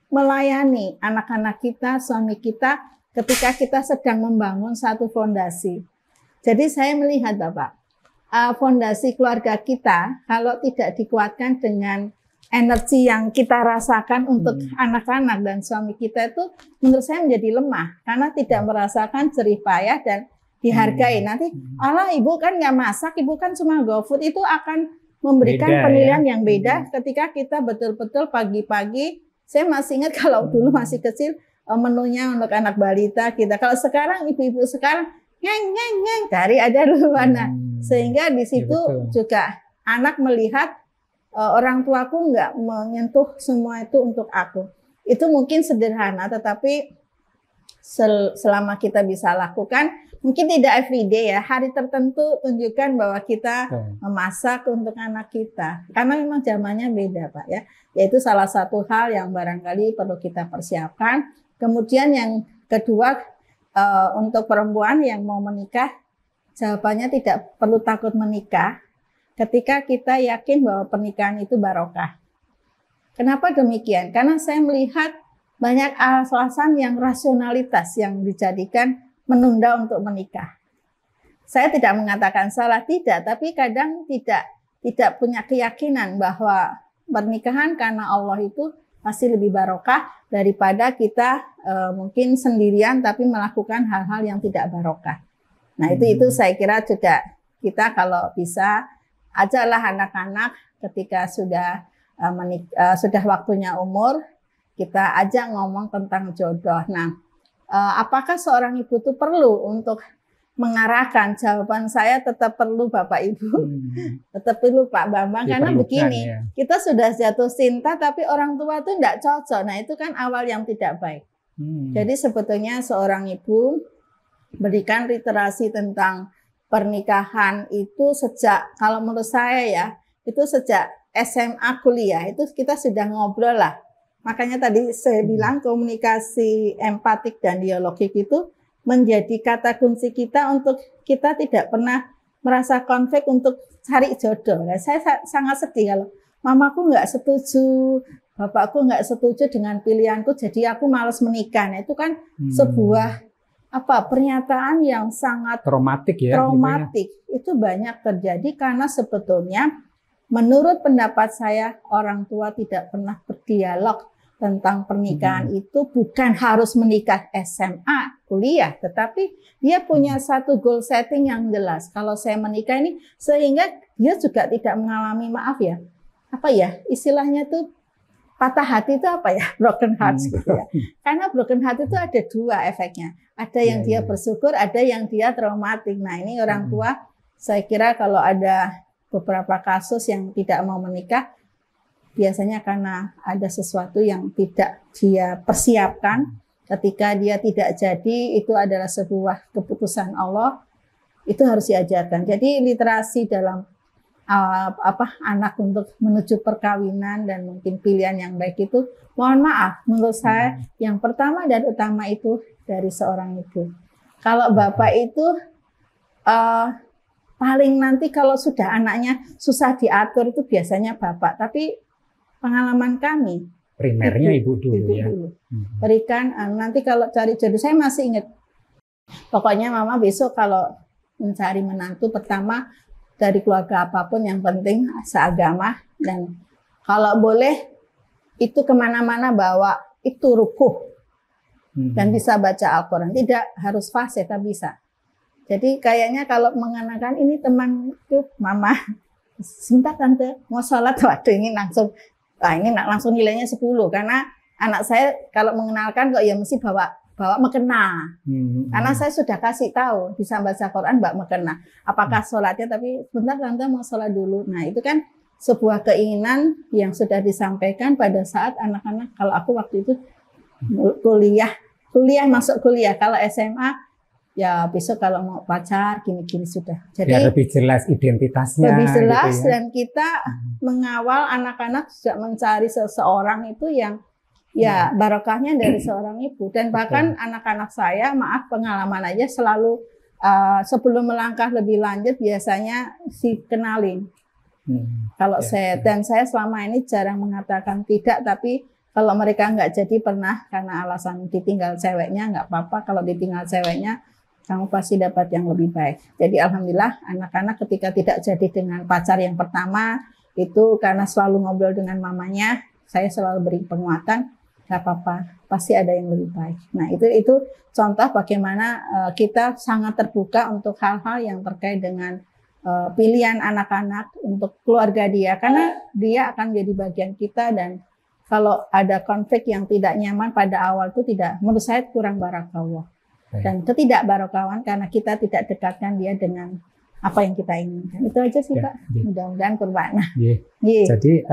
melayani anak-anak kita, suami kita ketika kita sedang membangun satu fondasi. Jadi saya melihat Bapak, fondasi keluarga kita kalau tidak dikuatkan dengan energi yang kita rasakan untuk anak-anak dan suami kita itu menurut saya menjadi lemah karena tidak merasakan jerih payah dan dihargai. Nanti Allah ibu kan nggak masak, ibu kan cuma GoFood, itu akan memberikan beda, penilaian ya? yang beda ketika kita betul-betul pagi-pagi. Saya masih ingat kalau dulu masih kecil menunya untuk anak balita kita. Kalau sekarang ibu-ibu sekarang ngeng cari aja dulu mana. Sehingga di situ juga anak melihat orang tuaku nggak menyentuh semua itu untuk aku. Itu mungkin sederhana, tetapi selama kita bisa lakukan, mungkin tidak everyday ya, hari tertentu tunjukkan bahwa kita memasak untuk anak kita. Karena memang zamannya beda Pak ya. Yaitu salah satu hal yang barangkali perlu kita persiapkan. Kemudian yang kedua, untuk perempuan yang mau menikah, jawabannya tidak perlu takut menikah ketika kita yakin bahwa pernikahan itu barokah. Kenapa demikian? Karena saya melihat banyak alasan yang rasionalitas yang dijadikan menunda untuk menikah. Saya tidak mengatakan salah, tidak, tapi kadang tidak punya keyakinan bahwa pernikahan karena Allah itu masih lebih barokah daripada kita mungkin sendirian tapi melakukan hal-hal yang tidak barokah. Nah, itu saya kira juga kita kalau bisa ajaklah anak-anak ketika sudah waktunya umur, kita ajak ngomong tentang jodoh. Nah, apakah seorang ibu itu perlu untuk mengarahkan? Jawaban saya tetap perlu Bapak Ibu, tetap perlu Pak Bambang, karena begini, ya. Kita sudah jatuh cinta tapi orang tua itu tidak cocok. Nah, itu kan awal yang tidak baik. Jadi sebetulnya seorang ibu berikan literasi tentang pernikahan itu sejak, kalau menurut saya ya, itu sejak SMA kuliah itu kita sudah ngobrol lah. Makanya tadi saya bilang komunikasi empatik dan dialogik itu menjadi kata kunci kita untuk kita tidak pernah merasa konflik untuk cari jodoh. Nah, saya sangat sedih kalau mamaku nggak setuju, bapakku nggak setuju dengan pilihanku, jadi aku malas menikah. Nah, itu kan sebuah pernyataan yang sangat traumatik ya. Traumatik. Itu banyak terjadi karena sebetulnya menurut pendapat saya orang tua tidak pernah berdialog tentang pernikahan. Itu bukan harus menikah SMA, kuliah, tetapi dia punya satu goal setting yang jelas. Kalau saya menikah ini, sehingga dia juga tidak mengalami, maaf ya, istilahnya tuh patah hati itu broken heart gitu ya. Karena broken heart itu ada dua efeknya. Ada yang dia bersyukur, ada yang dia traumatik. Nah, ini orang tua, saya kira kalau ada beberapa kasus yang tidak mau menikah biasanya karena ada sesuatu yang tidak dia persiapkan. Ketika dia tidak jadi, itu adalah sebuah keputusan Allah, itu harus diajarkan. Jadi literasi dalam anak untuk menuju perkawinan dan mungkin pilihan yang baik itu, mohon maaf, menurut saya yang pertama dan utama itu dari seorang ibu. Kalau bapak itu paling nanti kalau sudah anaknya susah diatur itu biasanya bapak. Tapi pengalaman kami, primernya ibu dulu ya. Berikan nanti kalau cari jodoh, saya masih ingat. Pokoknya mama besok kalau mencari menantu pertama dari keluarga apapun yang penting seagama, dan kalau boleh itu kemana-mana bawa itu rukuh dan bisa baca Al-Quran. Tidak harus fasih, tapi bisa. Jadi kayaknya kalau mengenakan ini teman itu mama, sebentar tante mau sholat, waduh ini langsung, ini langsung nilainya 10 karena anak saya kalau mengenalkan kok ya mesti bawa mekena. Karena saya sudah kasih tahu bisa baca Quran mbak mekena. Apakah sholatnya, tapi sebentar tante mau sholat dulu. Nah itu kan sebuah keinginan yang sudah disampaikan pada saat anak-anak. Kalau aku waktu itu kuliah masuk kuliah. Kalau SMA ya besok kalau mau pacar gini-gini sudah. Jadi ya, lebih jelas identitasnya. Lebih jelas gitu ya. Dan kita mengawal anak-anak sudah mencari seseorang itu yang ya barokahnya dari seorang ibu. Dan bahkan anak-anak saya, maaf pengalaman aja, selalu sebelum melangkah lebih lanjut biasanya kenalin. Kalau saya selama ini jarang mengatakan tidak, tapi kalau mereka nggak jadi pernah karena alasan ditinggal ceweknya, nggak apa-apa. Kalau ditinggal ceweknya kamu pasti dapat yang lebih baik. Jadi alhamdulillah anak-anak ketika tidak jadi dengan pacar yang pertama itu karena selalu ngobrol dengan mamanya, saya selalu beri penguatan. Gak apa-apa, pasti ada yang lebih baik. Nah itu contoh bagaimana kita sangat terbuka untuk hal-hal yang terkait dengan pilihan anak-anak untuk keluarga dia, karena dia akan menjadi bagian kita. Dan kalau ada konflik yang tidak nyaman pada awal itu tidak, menurut saya kurang barakallah. Dan ketidakbarokawan karena kita tidak dekatkan dia dengan apa yang kita inginkan. Itu aja sih Pak. Mudah-mudahan berbakna. Jadi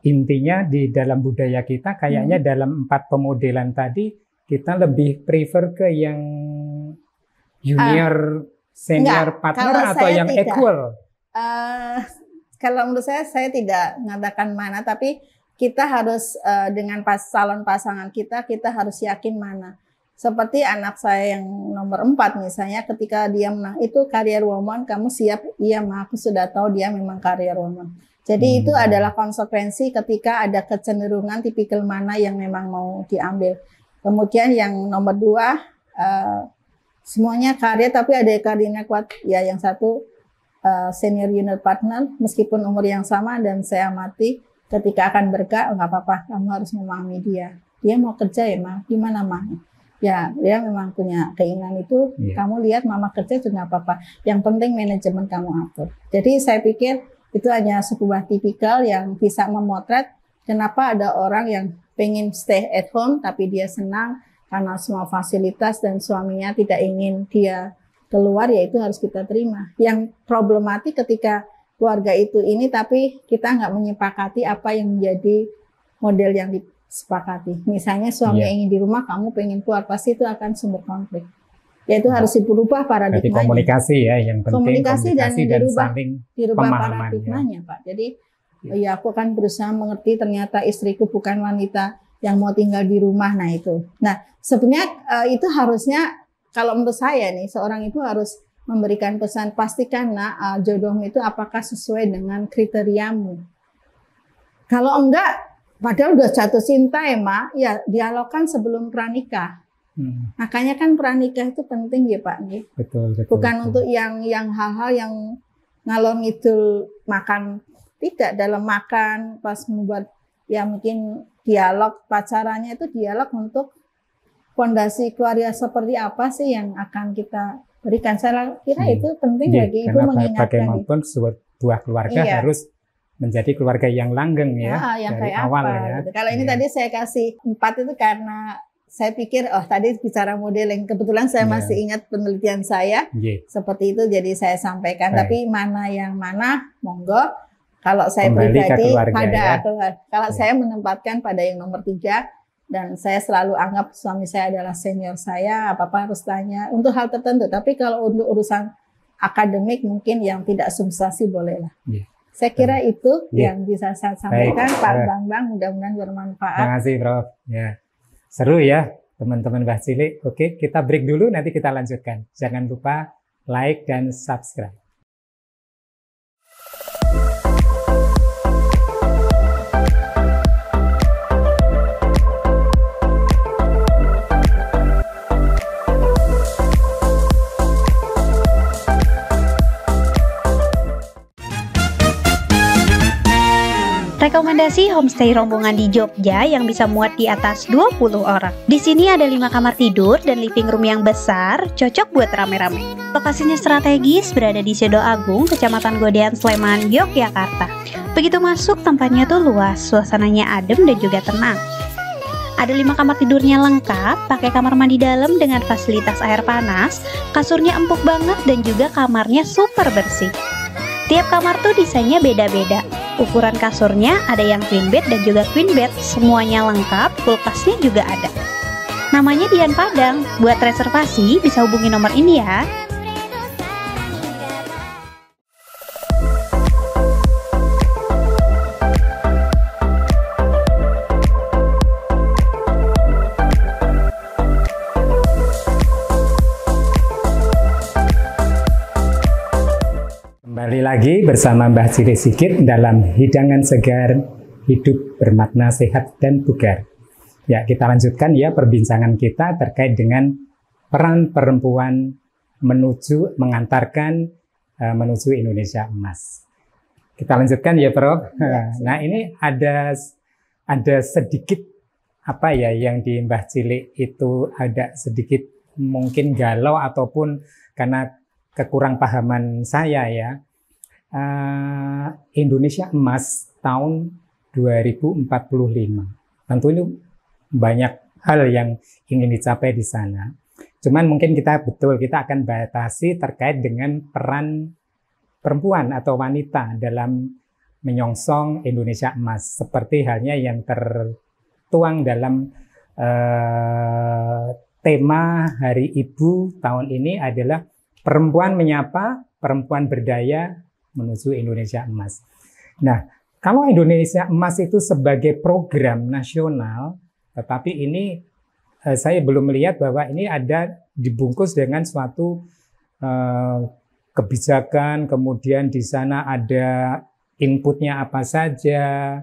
intinya di dalam budaya kita kayaknya dalam 4 pemodelan tadi kita lebih prefer ke yang junior, senior partner atau yang tidak equal? Kalau menurut saya tidak mengatakan mana, tapi kita harus dengan calon pasangan kita harus yakin mana. Seperti anak saya yang nomor 4 misalnya, ketika dia menang itu career woman, kamu siap? Iya Ma, aku sudah tahu dia memang career woman. Jadi itu adalah konsekuensi ketika ada kecenderungan tipikal mana yang memang mau diambil. Kemudian yang nomor 2, semuanya karir tapi ada karirnya kuat. Ya yang satu senior junior partner meskipun umur yang sama, dan saya amati ketika akan berkah, nggak apa-apa, kamu harus memahami dia. Dia mau kerja ya Ma, gimana Ma? Ya, dia memang punya keinginan itu. Kamu lihat mama kerja juga nggak apa-apa. Yang penting manajemen kamu atur. Jadi saya pikir itu hanya sebuah tipikal yang bisa memotret kenapa ada orang yang pengen stay at home tapi dia senang karena semua fasilitas dan suaminya tidak ingin dia keluar, ya itu harus kita terima. Yang problematik ketika keluarga itu ini tapi kita nggak menyepakati apa yang menjadi model yang disepakati. Misalnya suami ingin di rumah, kamu pengen keluar, pasti itu akan sumber konflik. Yaitu harus dirubah paradigmanya. Jadi komunikasi ya yang penting, komunikasi dan dirubah pemahaman, paradigmanya Pak. Jadi ya aku akan berusaha mengerti ternyata istriku bukan wanita yang mau tinggal di rumah. Nah itu. Nah sebenarnya itu harusnya kalau menurut saya nih, seorang ibu harus memberikan pesan, pastikan jodohmu itu apakah sesuai dengan kriteriamu. Kalau enggak, padahal udah jatuh cinta ya Mak, ya dialogkan sebelum pranikah. Makanya kan pranikah itu penting ya Pak. Betul. Bukan untuk yang hal-hal yang ngalor ngidul makan, tidak, dalam makan pas membuat ya mungkin dialog pacarannya itu dialog untuk fondasi keluarga seperti apa sih yang akan kita berikan. Saya kira itu penting bagi ibu mengingatkan. Bagaimanapun sebuah keluarga harus menjadi keluarga yang langgeng ya, yang dari kayak awal apa, ya. gitu. Kalau ini tadi saya kasih 4 itu karena saya pikir, oh tadi bicara modeling, kebetulan saya masih ingat penelitian saya seperti itu, jadi saya sampaikan. Tapi mana yang mana, monggo. Kalau saya Kembali pribadi pada kalau saya menempatkan pada yang nomor 3, dan saya selalu anggap suami saya adalah senior saya, apa-apa harus tanya untuk hal tertentu. Tapi kalau untuk urusan akademik mungkin yang tidak substansi bolehlah. Saya kira itu yang bisa saya sampaikan. Pak Bambang, mudah-mudahan bermanfaat. Terima kasih, Prof. Ya. Seru ya, teman-teman Mbah Cilik. Oke, kita break dulu, nanti kita lanjutkan. Jangan lupa like dan subscribe. Rekomendasi homestay rombongan di Jogja yang bisa muat di atas 20 orang. Di sini ada 5 kamar tidur dan living room yang besar, cocok buat rame-rame. Lokasinya strategis, berada di Sedo Agung, Kecamatan Godean, Sleman, Yogyakarta. Begitu masuk, tempatnya tuh luas, suasananya adem dan juga tenang. Ada 5 kamar tidurnya lengkap, pakai kamar mandi dalam dengan fasilitas air panas, kasurnya empuk banget dan juga kamarnya super bersih. Tiap kamar tuh desainnya beda-beda. Ukuran kasurnya ada yang twin bed dan juga queen bed, semuanya lengkap, kulkasnya juga ada. Namanya Dian Padang. Buat reservasi bisa hubungi nomor ini ya. Kembali lagi bersama Mbah Cilik Sigit dalam hidangan segar, hidup bermakna sehat dan bugar. Ya, kita lanjutkan ya perbincangan kita terkait dengan peran perempuan mengantarkan menuju Indonesia Emas. Kita lanjutkan ya, Prof. Nah, ini ada sedikit apa ya yang di Mbah Cilik itu ada sedikit mungkin galau ataupun karena kekurang pahaman saya ya. Indonesia Emas tahun 2045. Tentu ini banyak hal yang ingin dicapai di sana. Cuman mungkin kita akan batasi terkait dengan peran perempuan atau wanita dalam menyongsong Indonesia Emas. Seperti halnya yang tertuang dalam tema Hari Ibu tahun ini adalah perempuan menyapa, perempuan berdaya menuju Indonesia Emas. Nah, kalau Indonesia Emas itu sebagai program nasional, tetapi ini saya belum melihat bahwa ini ada dibungkus dengan suatu kebijakan, kemudian di sana ada inputnya apa saja,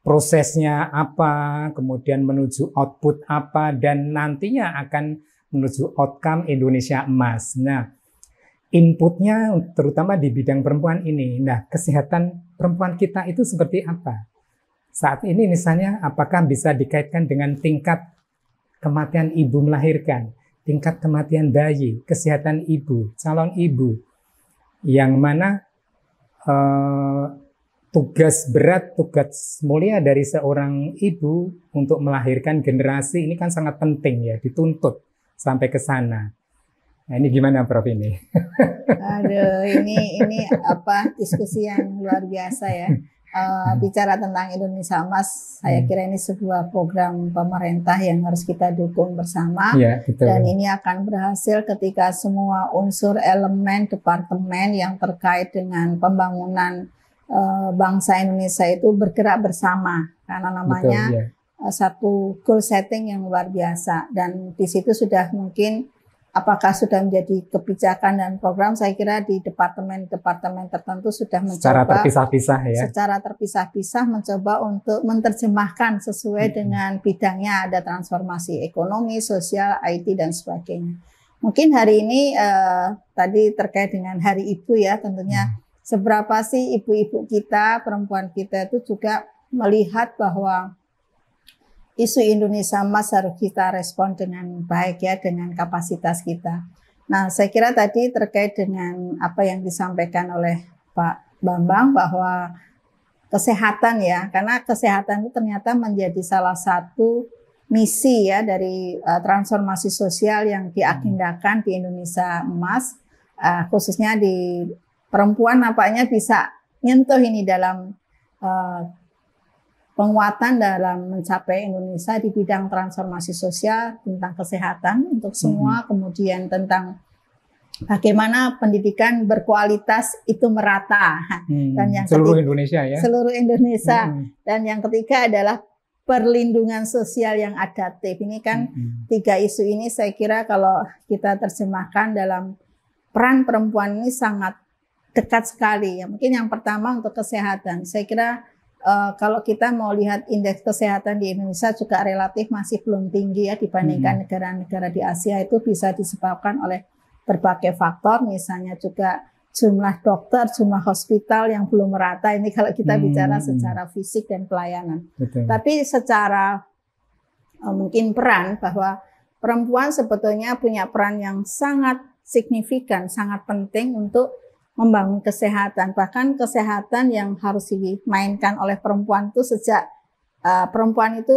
prosesnya apa, kemudian menuju output apa, dan nantinya akan menuju outcome Indonesia Emas. Nah, inputnya terutama di bidang perempuan ini. Nah, kesehatan perempuan kita itu seperti apa? Saat ini misalnya apakah bisa dikaitkan dengan tingkat kematian ibu melahirkan, tingkat kematian bayi, kesehatan ibu, calon ibu, yang mana tugas berat, tugas mulia dari seorang ibu untuk melahirkan generasi ini kan sangat penting ya, dituntut sampai ke sana. Nah, ini gimana, Prof ini? Aduh, ini apa diskusi yang luar biasa ya. Bicara tentang Indonesia Emas, saya kira ini sebuah program pemerintah yang harus kita dukung bersama. Ya, betul. Dan ini akan berhasil ketika semua unsur elemen departemen yang terkait dengan pembangunan bangsa Indonesia itu bergerak bersama. Karena namanya satu goal setting yang luar biasa. Dan di situ sudah mungkin apakah sudah menjadi kebijakan dan program, saya kira di departemen-departemen tertentu sudah mencoba secara terpisah-pisah ya. Secara terpisah-pisah mencoba untuk menerjemahkan sesuai dengan bidangnya, ada transformasi ekonomi, sosial, IT dan sebagainya. Mungkin hari ini tadi terkait dengan Hari Ibu ya, tentunya seberapa sih ibu-ibu kita, perempuan kita itu juga melihat bahwa isu Indonesia Emas harus kita respon dengan baik ya, dengan kapasitas kita. Nah, saya kira tadi terkait dengan apa yang disampaikan oleh Pak Bambang bahwa kesehatan ya, karena kesehatan itu ternyata menjadi salah satu misi ya dari transformasi sosial yang diagendakan di Indonesia Emas, khususnya di perempuan nampaknya bisa nyentuh ini dalam penguatan dalam mencapai Indonesia di bidang transformasi sosial tentang kesehatan untuk semua, kemudian tentang bagaimana pendidikan berkualitas itu merata, dan yang seluruh Indonesia ya. Seluruh Indonesia. Dan yang ketiga adalah perlindungan sosial yang adaptif. Ini kan 3 isu ini saya kira kalau kita terjemahkan dalam peran perempuan ini sangat dekat sekali. Ya, mungkin yang pertama untuk kesehatan. Saya kira kalau kita mau lihat indeks kesehatan di Indonesia juga relatif masih belum tinggi ya dibandingkan negara-negara di Asia. Itu bisa disebabkan oleh berbagai faktor, misalnya juga jumlah dokter, jumlah hospital yang belum merata. Ini kalau kita bicara secara fisik dan pelayanan. Betul. Tapi secara mungkin peran, bahwa perempuan sebetulnya punya peran yang sangat signifikan, sangat penting untuk membangun kesehatan. Bahkan kesehatan yang harus dimainkan oleh perempuan itu sejak perempuan itu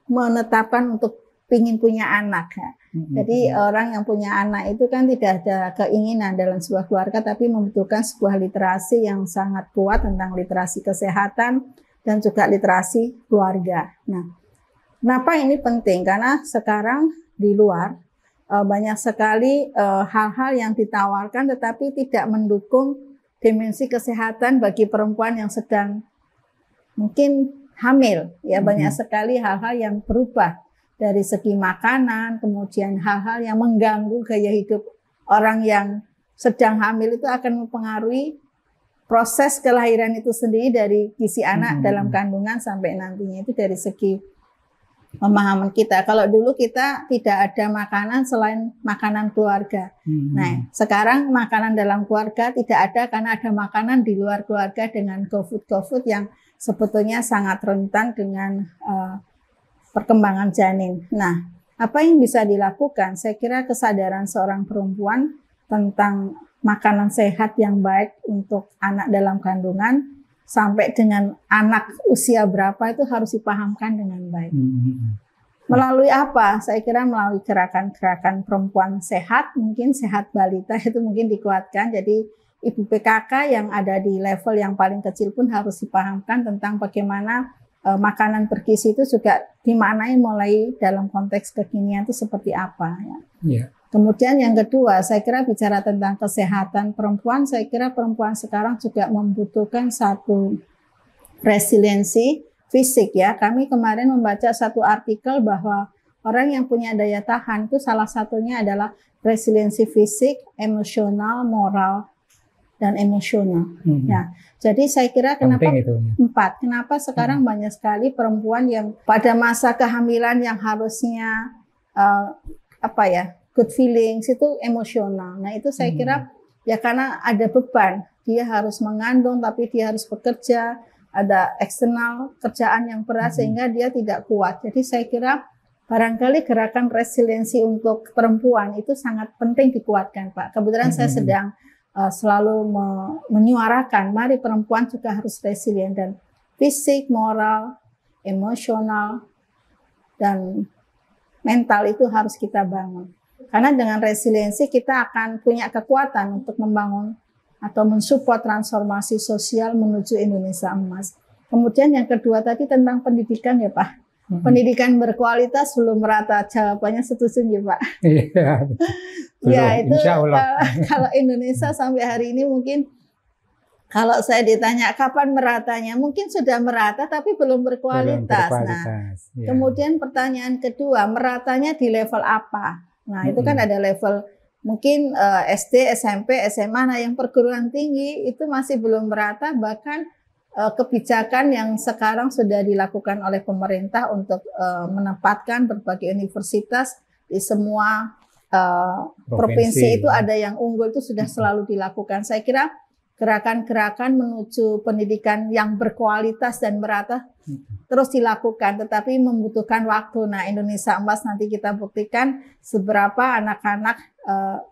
menetapkan untuk ingin punya anak. Ya. Jadi orang yang punya anak itu kan tidak ada keinginan dalam sebuah keluarga, tapi membutuhkan sebuah literasi yang sangat kuat tentang literasi kesehatan dan juga literasi keluarga. Nah, kenapa ini penting? Karena sekarang di luar banyak sekali hal-hal yang ditawarkan tetapi tidak mendukung dimensi kesehatan bagi perempuan yang sedang mungkin hamil. Ya, banyak sekali hal-hal yang berubah dari segi makanan, kemudian hal-hal yang mengganggu gaya hidup orang yang sedang hamil itu akan mempengaruhi proses kelahiran itu sendiri dari gizi anak dalam kandungan sampai nantinya. Itu dari segi pemahaman kita. Kalau dulu kita tidak ada makanan selain makanan keluarga. Nah, sekarang makanan dalam keluarga tidak ada karena ada makanan di luar keluarga dengan GoFood yang sebetulnya sangat rentan dengan perkembangan janin. Nah, apa yang bisa dilakukan? Saya kira kesadaran seorang perempuan tentang makanan sehat yang baik untuk anak dalam kandungan sampai dengan anak usia berapa itu harus dipahamkan dengan baik. Melalui apa? Saya kira melalui gerakan-gerakan perempuan sehat, mungkin sehat balita itu mungkin dikuatkan. Jadi ibu PKK yang ada di level yang paling kecil pun harus dipahamkan tentang bagaimana makanan bergizi itu juga dimaknai mulai dalam konteks kekinian itu seperti apa. Ya. Yeah. Kemudian yang kedua, saya kira bicara tentang kesehatan perempuan, saya kira perempuan sekarang juga membutuhkan satu resiliensi fisik ya. Kami kemarin membaca satu artikel bahwa orang yang punya daya tahan itu salah satunya adalah resiliensi fisik, emosional, moral, dan emosional. Ya, jadi saya kira kenapa kenapa sekarang banyak sekali perempuan yang pada masa kehamilan yang harusnya good feelings itu emosional. Nah itu saya kira ya karena ada beban, dia harus mengandung tapi dia harus bekerja, ada eksternal kerjaan yang berat sehingga dia tidak kuat. Jadi saya kira barangkali gerakan resiliensi untuk perempuan itu sangat penting dikuatkan, Pak. Kebetulan saya sedang selalu menyuarakan, mari perempuan juga harus resilient dan fisik, moral, emosional, dan mental itu harus kita bangun. Karena dengan resiliensi kita akan punya kekuatan untuk membangun atau mensupport transformasi sosial menuju Indonesia Emas. Kemudian yang kedua tadi tentang pendidikan ya Pak. Pendidikan berkualitas belum merata, jawabannya setuju ya Pak. Iya. Ya itu kalau Indonesia sampai hari ini mungkin kalau saya ditanya kapan meratanya, mungkin sudah merata tapi belum berkualitas. Nah, kemudian pertanyaan kedua, meratanya di level apa? Nah, itu kan ada level mungkin SD, SMP, SMA, nah yang perguruan tinggi itu masih belum merata, bahkan kebijakan yang sekarang sudah dilakukan oleh pemerintah untuk menempatkan berbagai universitas di semua provinsi itu ada yang unggul itu sudah selalu dilakukan. Saya kira gerakan-gerakan menuju pendidikan yang berkualitas dan merata terus dilakukan, tetapi membutuhkan waktu. Nah, Indonesia Emas nanti kita buktikan seberapa anak-anak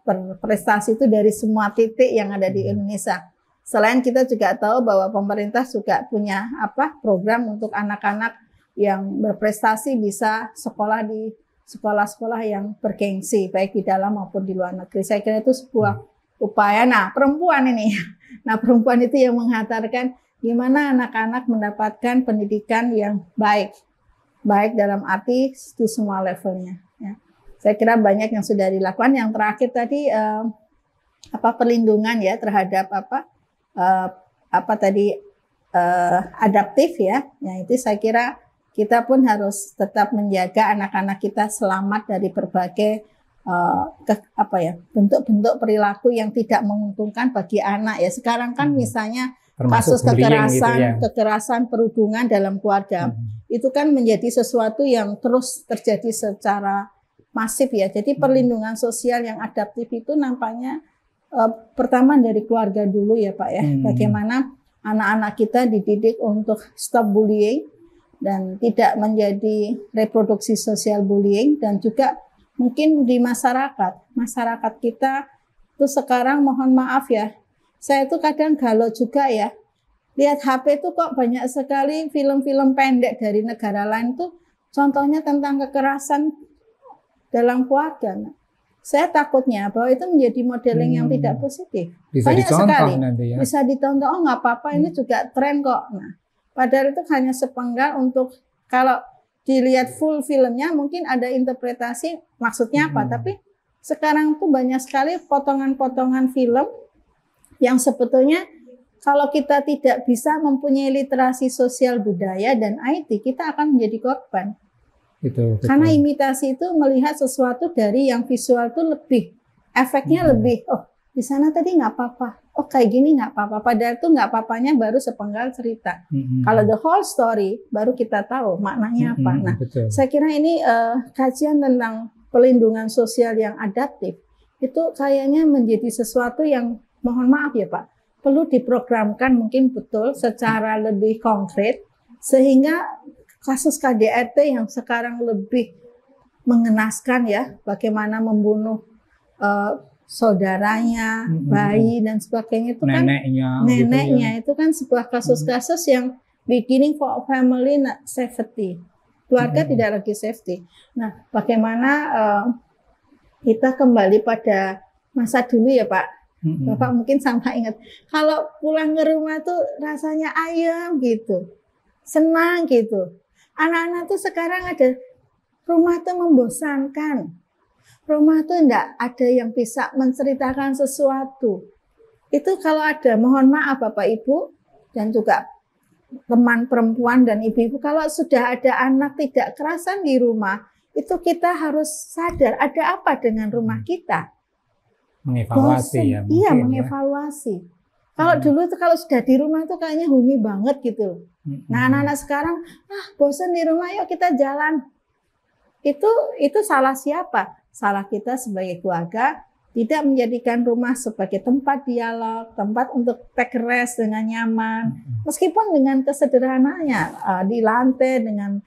berprestasi itu dari semua titik yang ada di Indonesia. Selain kita juga tahu bahwa pemerintah juga punya program untuk anak-anak yang berprestasi bisa sekolah di sekolah-sekolah yang bergengsi, baik di dalam maupun di luar negeri. Saya kira itu sebuah upaya. Nah, perempuan ini, nah perempuan itu yang menghantarkan gimana anak-anak mendapatkan pendidikan yang baik dalam arti di semua levelnya. Ya. Saya kira banyak yang sudah dilakukan. Yang terakhir tadi perlindungan ya terhadap adaptif ya. Ya itu saya kira kita pun harus tetap menjaga anak-anak kita selamat dari berbagai bentuk-bentuk perilaku yang tidak menguntungkan bagi anak ya. Sekarang kan misalnya termasuk kasus kekerasan, gitu ya. kekerasan perundungan dalam keluarga itu kan menjadi sesuatu yang terus terjadi secara masif ya. Jadi perlindungan sosial yang adaptif itu nampaknya pertama dari keluarga dulu ya Pak ya. Bagaimana anak-anak kita dididik untuk stop bullying dan tidak menjadi reproduksi sosial bullying, dan juga mungkin di masyarakat kita itu sekarang mohon maaf ya, saya itu kadang galau juga ya, lihat HP itu kok banyak sekali film-film pendek dari negara lain tuh contohnya tentang kekerasan dalam keluarga. Saya takutnya bahwa itu menjadi modeling yang tidak positif. Bisa banyak dicontoh sekali nanti ya. bisa ditonton, oh nggak apa-apa ini juga tren kok. Nah, padahal itu hanya sepenggal untuk kalau dilihat full filmnya mungkin ada interpretasi maksudnya apa, tapi sekarang tuh banyak sekali potongan-potongan film yang sebetulnya kalau kita tidak bisa mempunyai literasi sosial budaya dan IT, kita akan menjadi korban. Betul. Karena imitasi itu melihat sesuatu dari yang visual itu lebih, efeknya lebih, oh di sana tadi nggak apa-apa, oh kayak gini nggak apa-apa, padahal itu nggak apa-apanya baru sepenggal cerita. Kalau the whole story baru kita tahu maknanya apa. Nah, saya kira ini kajian tentang pelindungan sosial yang adaptif itu kayaknya menjadi sesuatu yang mohon maaf ya Pak, perlu diprogramkan mungkin betul secara lebih konkret sehingga kasus KDRT yang sekarang lebih mengenaskan ya, bagaimana membunuh saudaranya, bayi dan sebagainya itu neneknya gitu ya. Itu kan sebuah kasus-kasus yang beginning for family not safety, keluarga tidak lagi safety. Nah, bagaimana kita kembali pada masa dulu ya Pak. Bapak mungkin sama ingat, kalau pulang ke rumah tuh rasanya ayam gitu, senang gitu. Anak-anak tuh sekarang ada rumah tuh membosankan. Rumah tuh enggak ada yang bisa menceritakan sesuatu. Itu kalau ada, mohon maaf Bapak Ibu dan juga teman perempuan dan ibu-ibu, kalau sudah ada anak tidak kerasan di rumah, itu kita harus sadar ada apa dengan rumah kita. Mengevaluasi ya. Iya, mengevaluasi. Kalau dulu tuh kalau sudah di rumah tuh kayaknya homey banget gitu. Nah, anak-anak sekarang bosan di rumah, yuk kita jalan. Itu salah siapa? Salah kita sebagai keluarga tidak menjadikan rumah sebagai tempat dialog, tempat untuk take rest dengan nyaman. Meskipun dengan kesederhanaannya di lantai dengan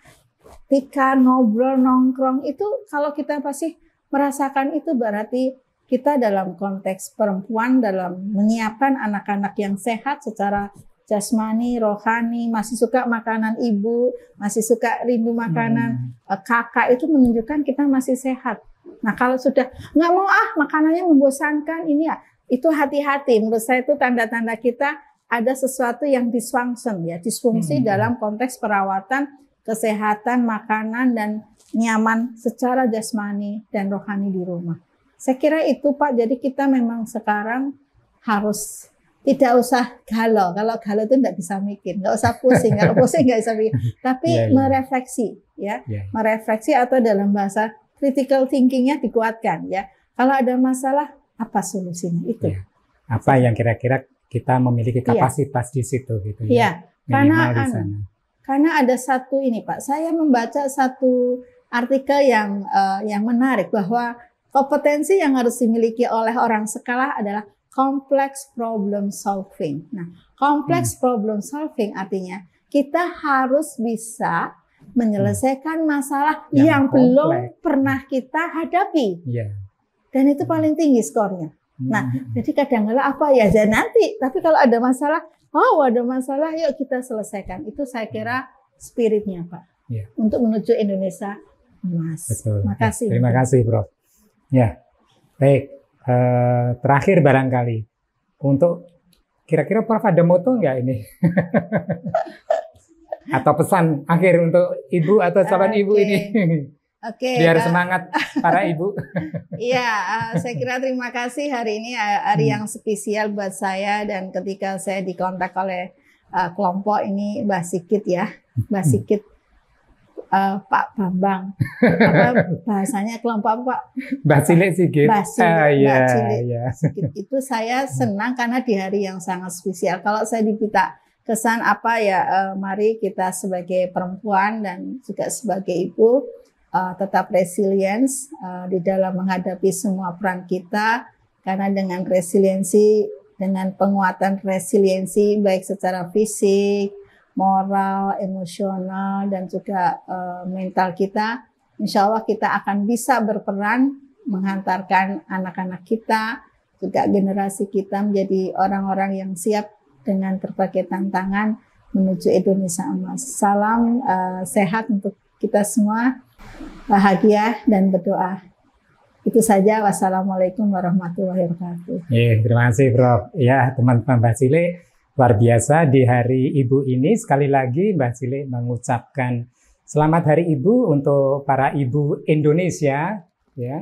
tikar, ngobrol, nongkrong, itu kalau kita pasti merasakan itu berarti kita dalam konteks perempuan dalam menyiapkan anak-anak yang sehat secara jasmani, rohani, masih suka makanan ibu, masih suka rindu makanan kakak, itu menunjukkan kita masih sehat. Nah kalau sudah nggak mau makanannya membosankan ini ya, itu hati-hati. Menurut saya itu tanda-tanda kita ada sesuatu yang disfungsi dalam konteks perawatan, kesehatan, makanan dan nyaman secara jasmani dan rohani di rumah. Saya kira itu Pak, jadi kita memang sekarang harus tidak usah galau. Kalau galau itu tidak bisa mikir, nggak usah pusing. Kalau pusing nggak bisa mikir, tapi merefleksi, merefleksi atau dalam bahasa critical thinkingnya dikuatkan ya. Kalau ada masalah, apa solusinya itu? Apa yang kira-kira kita memiliki kapasitas di situ gitu ya? Karena ada satu ini Pak, saya membaca satu artikel yang menarik bahwa kompetensi yang harus dimiliki oleh orang sekolah adalah complex problem solving. Nah, complex problem solving artinya kita harus bisa menyelesaikan masalah yang belum pernah kita hadapi. Dan itu paling tinggi skornya. Nah, jadi kadang-kadang apa ya, dan nanti. Tapi kalau ada masalah, ada masalah, yuk kita selesaikan. Itu saya kira spiritnya Pak. Ya. untuk menuju Indonesia emas. Betul. Terima kasih. Terima kasih, Prof. Ya, baik. Terakhir barangkali untuk kira-kira Prof ada moto nggak ini? Atau pesan akhir untuk Ibu atau calon Ibu ini? Oke. Biar semangat para Ibu. Iya, saya kira terima kasih hari ini hari yang spesial buat saya, dan ketika saya dikontak oleh kelompok ini Mbah Sigit ya, Mbah Sigit, Pak Bambang, apa bahasanya kelompok apa Pak? Mbah Cilik Sigit. Mbah Cilik, Mbah Cilik Iya. Sigit. Itu saya senang karena di hari yang sangat spesial. Kalau saya diminta kesan apa ya, mari kita sebagai perempuan dan juga sebagai ibu tetap resilience di dalam menghadapi semua peran kita, karena dengan resiliensi, dengan penguatan resiliensi baik secara fisik, moral, emosional, dan juga mental kita, insya Allah kita akan bisa berperan menghantarkan anak-anak kita, juga generasi kita menjadi orang-orang yang siap dengan berbagai tantangan menuju Indonesia emas. Salam sehat untuk kita semua, bahagia dan berdoa. Itu saja. Wassalamualaikum warahmatullahi wabarakatuh. Terima kasih, Prof. Ya, teman-teman Mbah Cilik, luar biasa di hari Ibu ini. Sekali lagi Mbah Cilik mengucapkan selamat Hari Ibu untuk para ibu Indonesia, ya,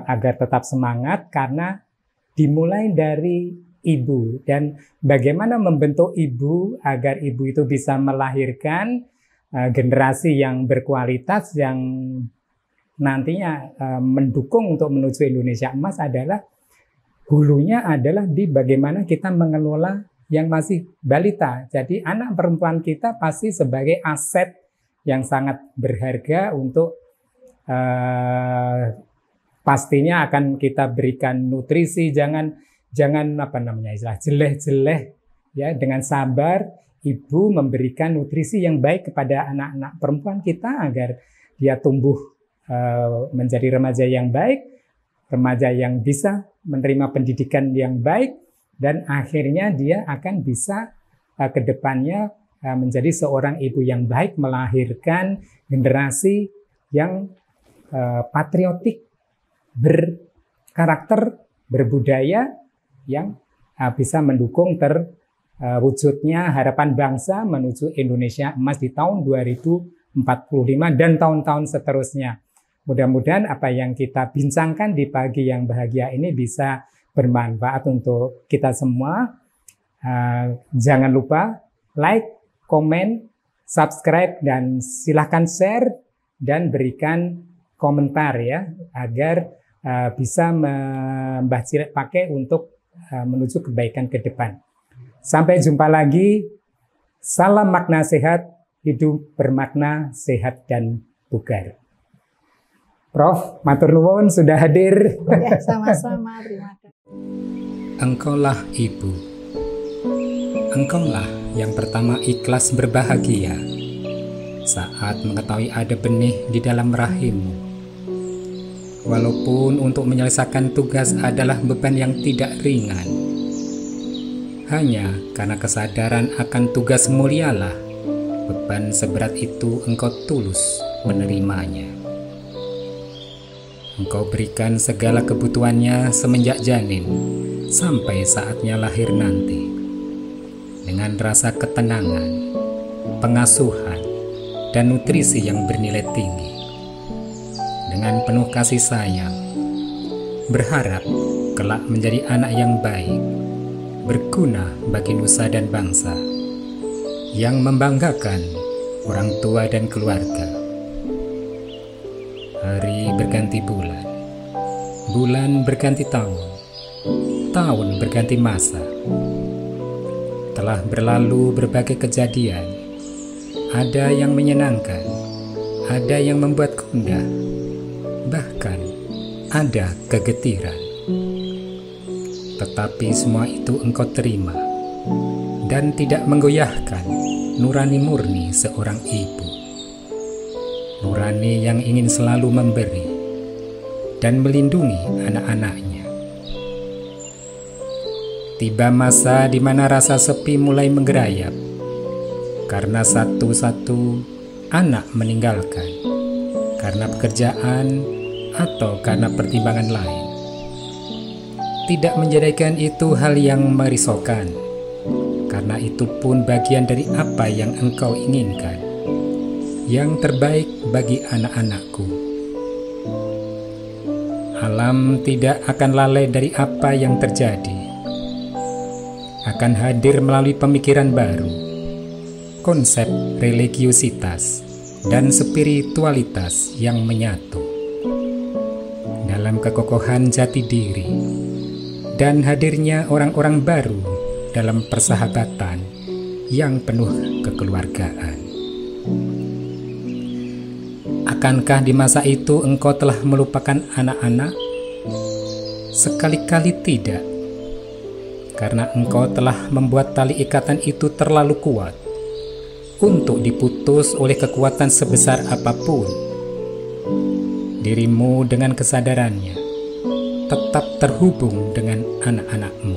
agar tetap semangat karena dimulai dari ibu, dan bagaimana membentuk ibu agar ibu itu bisa melahirkan generasi yang berkualitas yang nantinya mendukung untuk menuju Indonesia emas adalah hulunya adalah di bagaimana kita mengelola yang masih balita. Jadi anak perempuan kita pasti sebagai aset yang sangat berharga untuk pastinya akan kita berikan nutrisi, jangan apa namanya istilah jeleh-jeleh ya, dengan sabar ibu memberikan nutrisi yang baik kepada anak-anak perempuan kita agar dia tumbuh menjadi remaja yang baik, remaja yang bisa menerima pendidikan yang baik, dan akhirnya dia akan bisa ke depannya menjadi seorang ibu yang baik, melahirkan generasi yang patriotik, berkarakter, berbudaya, yang bisa mendukung terwujudnya harapan bangsa menuju Indonesia emas di tahun 2045 dan tahun-tahun seterusnya. Mudah-mudahan apa yang kita bincangkan di pagi yang bahagia ini bisa bermanfaat untuk kita semua. Jangan lupa like, komen, subscribe, dan silahkan share dan berikan komentar ya, agar bisa Mbah Cilik pakai untuk menuju kebaikan ke depan. Sampai jumpa lagi. Salam makna sehat, hidup bermakna, sehat dan bugar. Prof, matur nuwun sudah hadir. Ya, sama-sama, terima kasih. Engkaulah ibu. Engkaulah yang pertama ikhlas berbahagia saat mengetahui ada benih di dalam rahimmu. Walaupun untuk menyelesaikan tugas adalah beban yang tidak ringan, hanya karena kesadaran akan tugas mulialah beban seberat itu engkau tulus menerimanya. Engkau berikan segala kebutuhannya semenjak janin sampai saatnya lahir nanti, dengan rasa ketenangan, pengasuhan, dan nutrisi yang bernilai tinggi. Dengan penuh kasih sayang, berharap kelak menjadi anak yang baik, berguna bagi nusa dan bangsa, yang membanggakan orang tua dan keluarga. Hari berganti bulan, bulan berganti tahun, tahun berganti masa. Telah berlalu berbagai kejadian, ada yang menyenangkan, ada yang membuat gundah, bahkan ada kegetiran. Tetapi semua itu engkau terima dan tidak menggoyahkan nurani murni seorang ibu. Nurani yang ingin selalu memberi dan melindungi anak-anaknya. Tiba masa di mana rasa sepi mulai menggerayap, karena satu-satu anak meninggalkan karena pekerjaan atau karena pertimbangan lain. Tidak menjadikan itu hal yang merisaukan, karena itu pun bagian dari apa yang engkau inginkan, yang terbaik bagi anak-anakku. Alam tidak akan lalai dari apa yang terjadi, akan hadir melalui pemikiran baru, konsep religiusitas dan spiritualitas yang menyatu dalam kekokohan jati diri, dan hadirnya orang-orang baru dalam persahabatan yang penuh kekeluargaan. Akankah di masa itu engkau telah melupakan anak-anak? Sekali-kali tidak, karena engkau telah membuat tali ikatan itu terlalu kuat untuk diputus oleh kekuatan sebesar apapun. Dirimu dengan kesadarannya tetap terhubung dengan anak-anakmu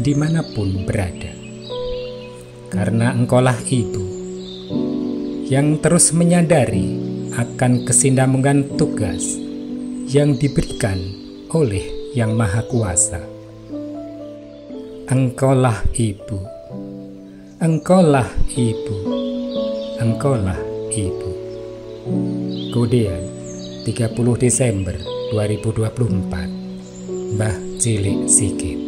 dimanapun berada, karena engkaulah ibu yang terus menyadari akan kesinambungan tugas yang diberikan oleh Yang Maha Kuasa. Engkaulah ibu, engkaulah ibu, engkaulah ibu. Godean, 30 Desember 2024. Mbah Cilik Sigit.